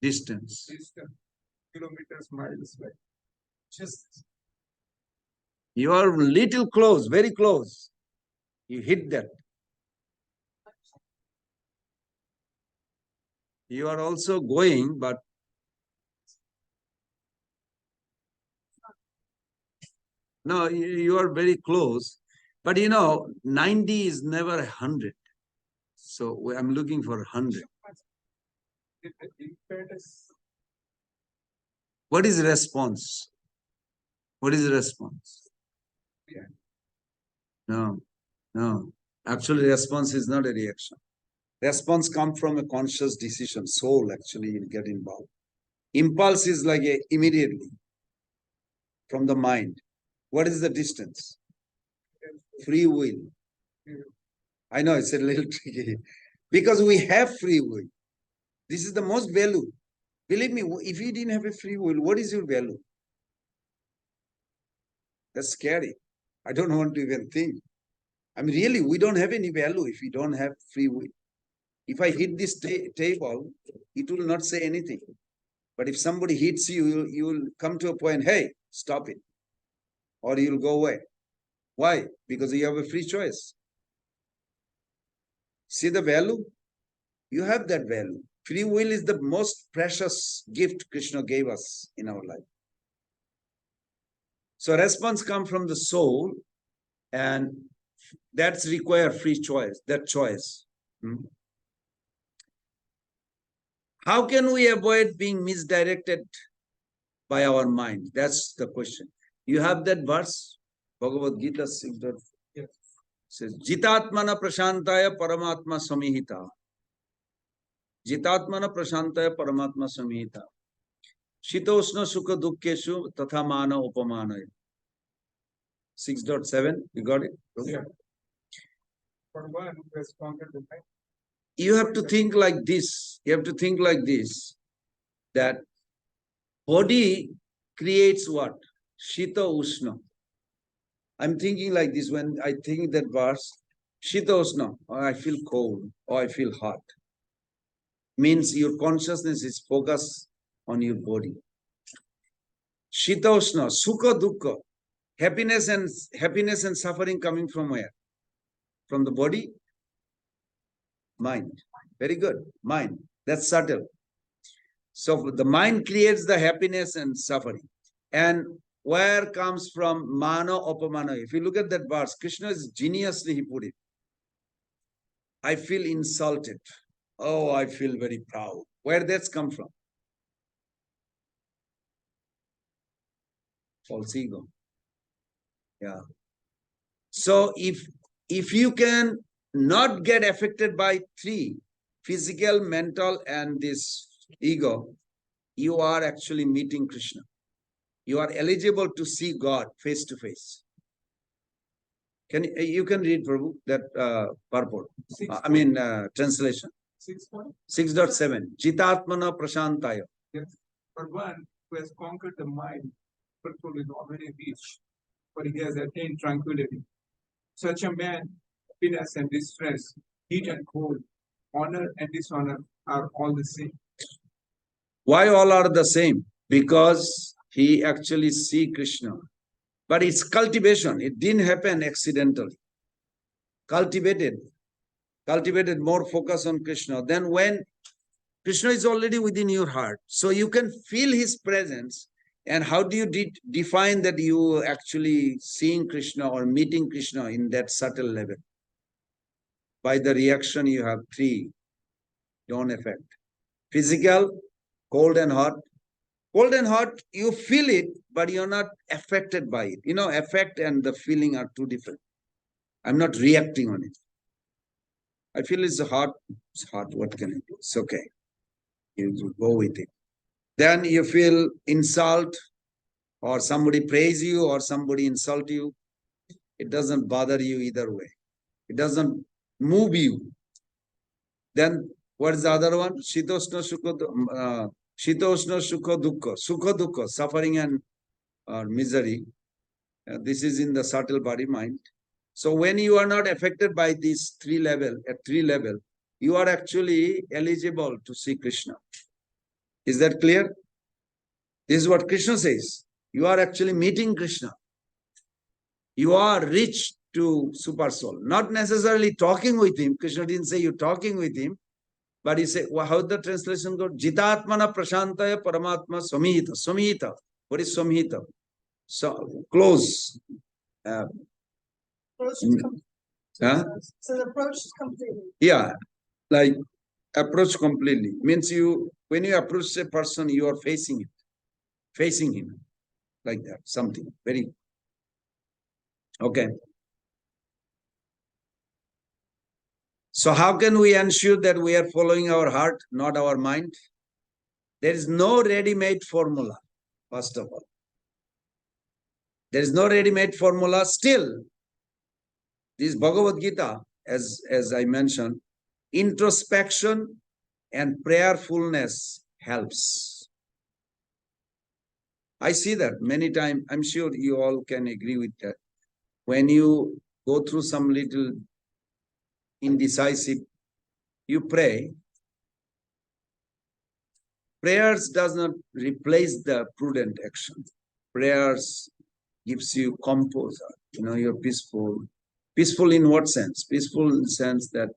Distance. Distance, kilometers, miles, like just. You are little close, very close. You hit that. You are also going, but no, you are very close. But 90 is never 100. So I'm looking for 100. What is response? What is response? Yeah. No. Actually, response is not a reaction. Response comes from a conscious decision. Soul actually will get involved. Impulse is like immediately from the mind. What is the distance? Free will. I know it's a little tricky because we have free will. This is the most value. Believe me, if you didn't have a free will, what is your value? That's scary. I don't want to even think. I mean, really, we don't have any value if we don't have free will. If I hit this table, it will not say anything. But if somebody hits you, you will come to a point, hey, stop it. Or you'll go away. Why? Because you have a free choice. See the value? You have that value. Free will is the most precious gift Krishna gave us in our life. So response comes from the soul, and that's require free choice, that choice. How can we avoid being misdirected by our mind? That's the question. You have that verse, Bhagavad Gita 6. Yes. Says, Jitatmana prashantaya paramatma samihita. Jitatmana prashantaya paramatma samihita. Shitosna sukha dukkeshu tatha mana upamanaya. 6.7, you got it? Yeah. For one who has conquered the mind. You have to think like this. You have to think like this, that body creates what? Shita Ushna. I'm thinking like this when I think that verse, Shita Ushna, or I feel cold, or I feel hot. Means your consciousness is focused on your body. Shita Ushna, Sukha Dukkha, happiness and suffering coming from where? From the body? Mind. Very good. Mind. That's subtle. So the mind creates the happiness and suffering. And where comes from mano upamano? If you look at that verse, Krishna is geniusly he put it. I feel insulted. Oh, I feel very proud. Where that's come from? False ego. Yeah. So if you can not get affected by three, physical, mental, and this ego, you are actually meeting Krishna. You are eligible to see God face to face. You can read, Prabhu, that purport. Translation. 6.7. Jitatmana prashantaya. Yes. For one who has conquered the mind, purpose is already reached, for he has attained tranquility. Such a man, happiness and distress, heat and cold, honor and dishonor are all the same. Why all are the same? Because he actually see Krishna. But it's cultivation. It didn't happen accidentally. Cultivated more focus on Krishna. Then when Krishna is already within your heart, so you can feel his presence. And how do you define that you actually seeing Krishna or meeting Krishna in that subtle level? By the reaction you have three, don't affect. Physical, cold and hot. Cold and hot, you feel it, but you're not affected by it. You know, affect and the feeling are two different. I'm not reacting on it. I feel it's hot. It's hot. What can I do? It's okay. You go with it. Then you feel insult, or somebody praise you, or somebody insult you. It doesn't bother you either way. It doesn't move you. Then what is the other one? Shitosna Sukha Dukkha. Sukha Dukkha, suffering and misery. This is in the subtle body mind. So when you are not affected by these three level, you are actually eligible to see Krishna. Is that clear? This is what Krishna says. You are actually meeting Krishna. You are reached to Super Soul. Not necessarily talking with him. Krishna didn't say you're talking with him. But he said, well, how the translation goes? Jitatmana prashantaya paramatma samhita. Samhita. What is samhita? So close. Huh? So the approach is completely. Yeah, like approach completely. Means when you approach a person, you are facing him. Like that, something very okay. So how can we ensure that we are following our heart, not our mind? There is no ready-made formula, first of all. There is no ready-made formula. Still, this Bhagavad Gita, as I mentioned, introspection and prayerfulness helps. I see that many times. I'm sure you all can agree with that. When you go through some little indecisive, you pray, prayers does not replace the prudent action. Prayers gives you composure. You're peaceful. Peaceful in what sense? Peaceful in the sense that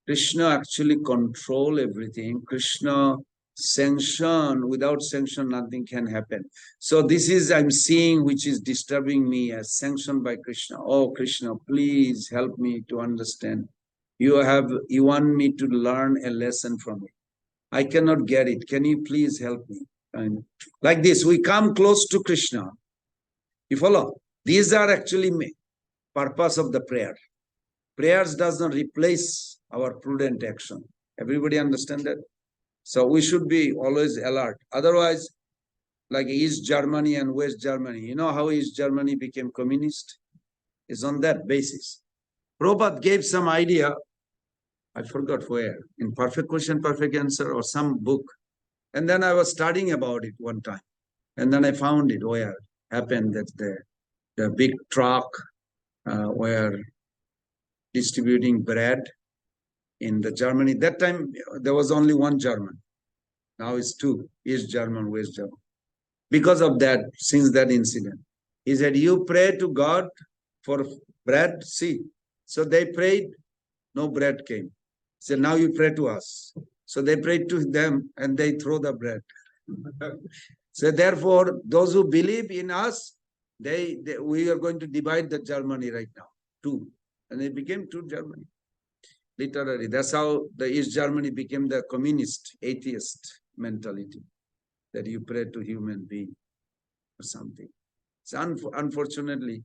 Krishna actually control everything. Krishna sanction, without sanction, nothing can happen. So this is, I'm seeing, which is disturbing me as sanctioned by Krishna. Oh, Krishna, please help me to understand. You want me to learn a lesson from it. I cannot get it. Can you please help me? And like this, we come close to Krishna. You follow? These are actually purpose of the prayer. Prayers does not replace our prudent action. Everybody understand that? So we should be always alert. Otherwise, like East Germany and West Germany, you know how East Germany became communist? It's on that basis. Prabhupada gave some idea, I forgot where, in Perfect Question, Perfect Answer or some book. And then I was studying about it one time. And then I found it where it happened that the big truck were distributing bread in the Germany. That time there was only one German. Now it's two, East German, West German. Because of that, since that incident, he said, you pray to God for bread, see. So they prayed, no bread came. He said, now you pray to us. So they prayed to them and they throw the bread. So therefore, those who believe in us, we are going to divide the Germany right now, two. And it became two Germany. Literally, that's how the East Germany became the communist, atheist mentality, that you pray to human being or something. So unfortunately,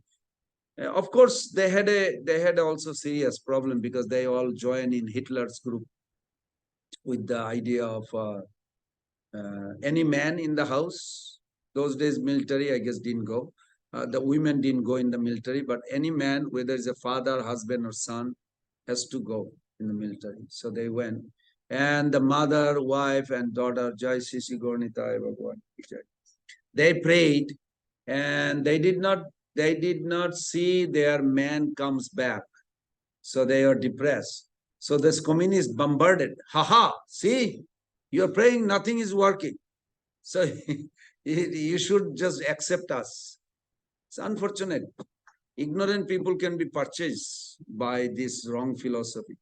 of course, they had also serious problem because they all joined in Hitler's group with the idea of any man in the house. Those days, military, I guess, didn't go. The women didn't go in the military, but any man, whether it's a father, husband, or son, has to go in the military. So they went. And the mother, wife, and daughter, Jai Sisi Gornita, they prayed, and they did not see their man comes back. So they are depressed. So this communist bombarded. See, you're praying, nothing is working. So you should just accept us. It's unfortunate. Ignorant people can be purchased by this wrong philosophy.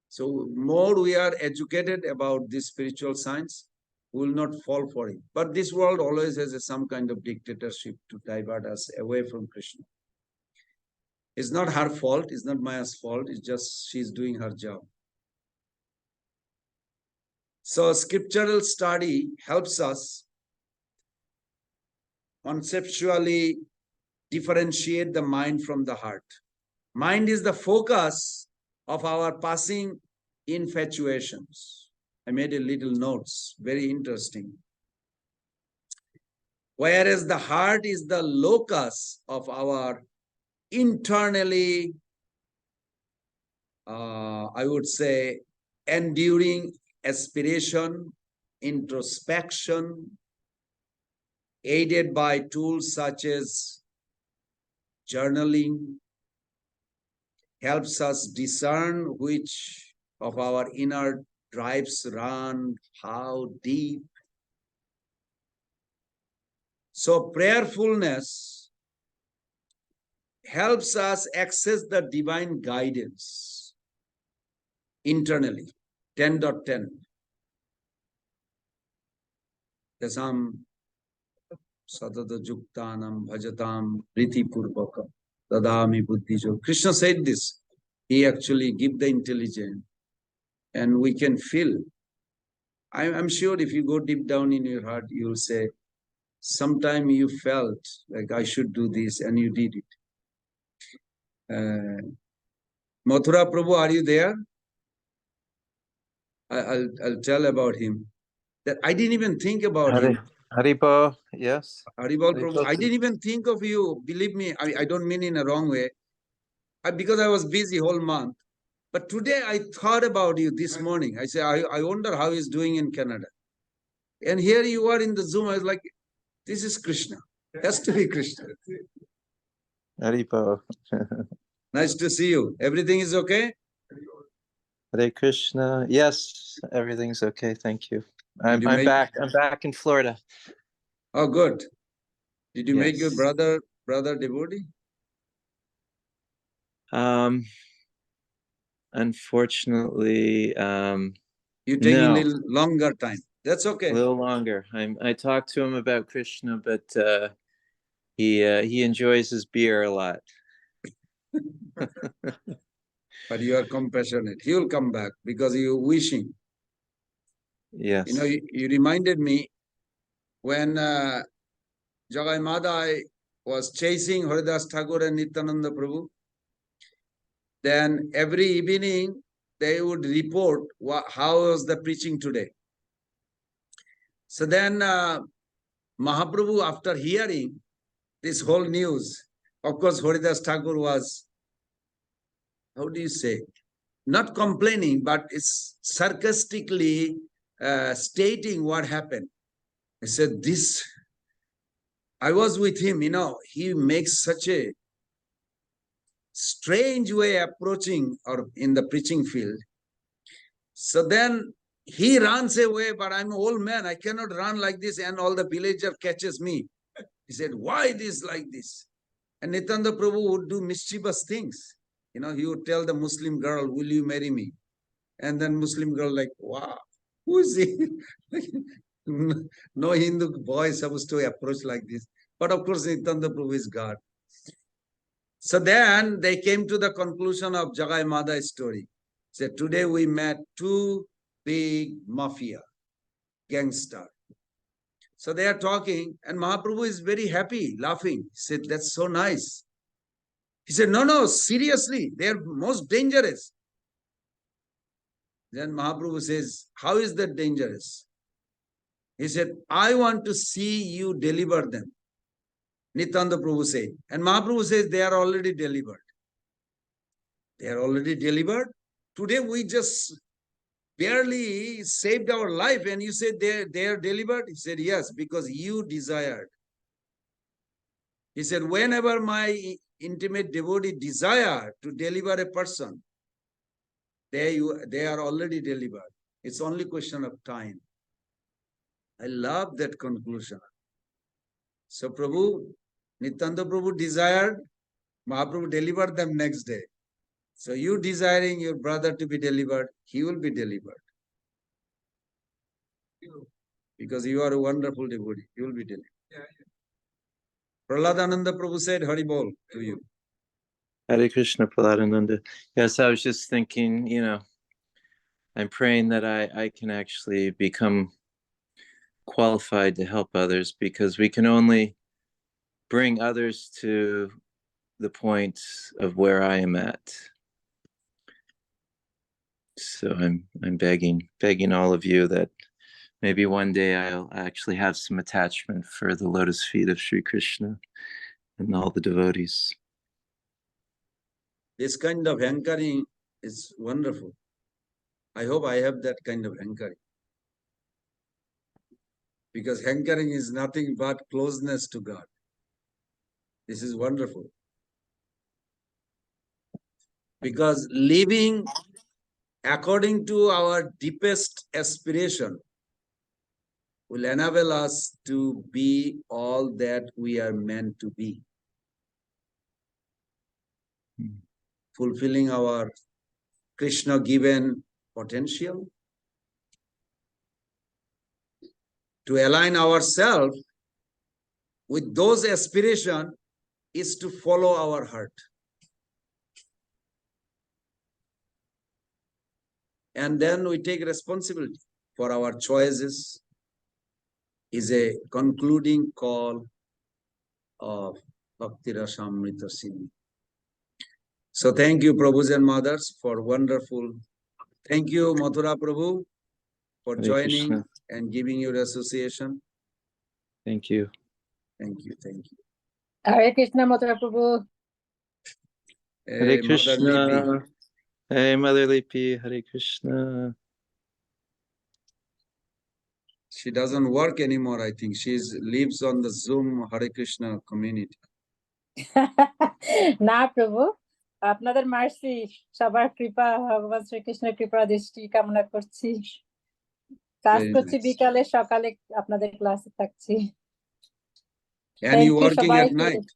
So more we are educated about this spiritual science, we will not fall for it. But this world always has some kind of dictatorship to divert us away from Krishna. It's not her fault, it's not Maya's fault, it's just she's doing her job. So scriptural study helps us conceptually differentiate the mind from the heart. Mind is the focus of our passing infatuations. I made a little notes, very interesting. Whereas the heart is the locus of our internally, I would say, enduring aspiration, introspection, aided by tools such as journaling, helps us discern which of our inner drives run, how deep. So prayerfulness helps us access the divine guidance internally. 10.10. Yasam satata juktanam bhajatam priti purvakam dadami buddhijo. Krishna said this. He actually give the intelligence and we can feel. I'm sure if you go deep down in your heart, you'll say, sometime you felt like I should do this and you did it. Mathura Prabhu, are you there? I'll tell about him. That I didn't even think about him. Haripa, yes. Haribol Prabhu, I didn't even think of you. Believe me, I don't mean in a wrong way. Because I was busy whole month. But today I thought about you this morning. I said, I wonder how he's doing in Canada. And here you are in the Zoom. I was like, this is Krishna. Has to be Krishna. Haripa. Nice to see you. Everything is okay? Hare Krishna. Yes, everything's okay. Thank you. I'm you make- back. I'm back in Florida. Oh, good. Did you make your Yes. brother devotee? Unfortunately, You taking a no, little longer time. That's a okay. little longer. I talked to him about Krishna, but he enjoys his beer a lot. But you are compassionate. He will come back because you wishing. Yes. You know, you reminded me when Jagai Madai was chasing Haridas Thakur and Nityananda Prabhu. Then every evening they would report how was the preaching today. So then Mahaprabhu, after hearing this whole news, of course, Haridas Thakur was, how do you say, not complaining, but it's sarcastically stating what happened. He said, I was with him, you know, he makes such a strange way approaching or in the preaching field. So then he runs away, but I'm an old man, I cannot run like this, and all the villager catches me. He said, why this like this? And Nityananda Prabhu would do mischievous things. You know, he would tell the Muslim girl, will you marry me? And then Muslim girl like, wow, who is he? No Hindu boy is supposed to approach like this. But of course, Nityananda Prabhu is God. So then they came to the conclusion of Jagai Madai's story. Said, today we met two big mafia gangster. So they are talking, and Mahaprabhu is very happy, laughing. He said, that's so nice. He said, no, seriously, they are most dangerous. Then Mahaprabhu says, how is that dangerous? He said, I want to see you deliver them. Nityananda Prabhu said. And Mahaprabhu says, they are already delivered. They are already delivered. Today we just barely saved our life, and you said they are delivered? He said, yes, because you desired. He said, whenever my intimate devotee desire to deliver a person, they are already delivered. It's only question of time. I love that conclusion. So Prabhu, Nityananda Prabhu desired, Mahaprabhu delivered them next day. So you desiring your brother to be delivered, he will be delivered. Because you are a wonderful devotee, you will be delivered. Prahladananda Prabhu said, Hari Bol to you. Hare Krishna, Prahladananda. Yes, I was just thinking, you know, I'm praying that I can actually become qualified to help others, because we can only bring others to the point of where I am at. So I'm begging all of you that maybe one day I'll actually have some attachment for the lotus feet of Sri Krishna and all the devotees. This kind of hankering is wonderful. I hope I have that kind of hankering. Because hankering is nothing but closeness to God. This is wonderful. Because living according to our deepest aspiration will enable us to be all that we are meant to be. Fulfilling our Krishna given potential. To align ourselves with those aspirations is to follow our heart. And then we take responsibility for our choices is a concluding call of Bhakti Rasamrita Sindhu. So thank you, Prabhus and Mothers, for wonderful. Thank you, Mathura Prabhu, for Hare joining Krishna. and giving your association. Thank you. Thank you, thank you. Hare Krishna, Mathura Prabhu. Hare Mother Lipi, Krishna. Hey, Mother Lipi. Hare Krishna. she doesn't work anymore, I think. She lives on the Zoom Hare Krishna community. Nah, Prabhu. আপনাদের mercy সবার কৃপা ভগবান শ্রীকৃষ্ণের কৃপা দৃষ্টি কামনা করছি কাজ Very করছি nice. বিকালে সকালে আপনাদের ক্লাসে থাকছি And Thank you you working at সবাইকে। night?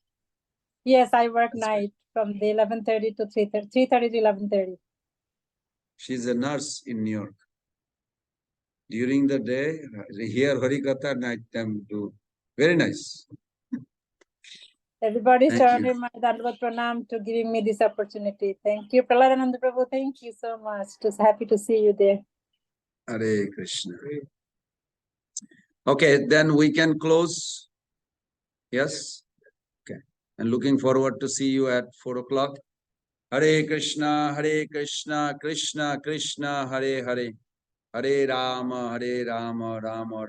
Yes, I work That's night from the 11:30 to 3:30 to 11:30. She's a nurse in New York. During the day, hear Harikatha, night time do. Very nice. Everybody Thank you. surrendered my Dandavat Pranam to giving me this opportunity. Thank you, Praladananda Prabhu. Thank you so much. Just happy to see you there. Hare Krishna. Okay, then we can close. Yes? Okay. And looking forward to see you at 4 o'clock. Hare Krishna, Krishna Krishna, Hare Hare. Hare Rama, Rama Rama.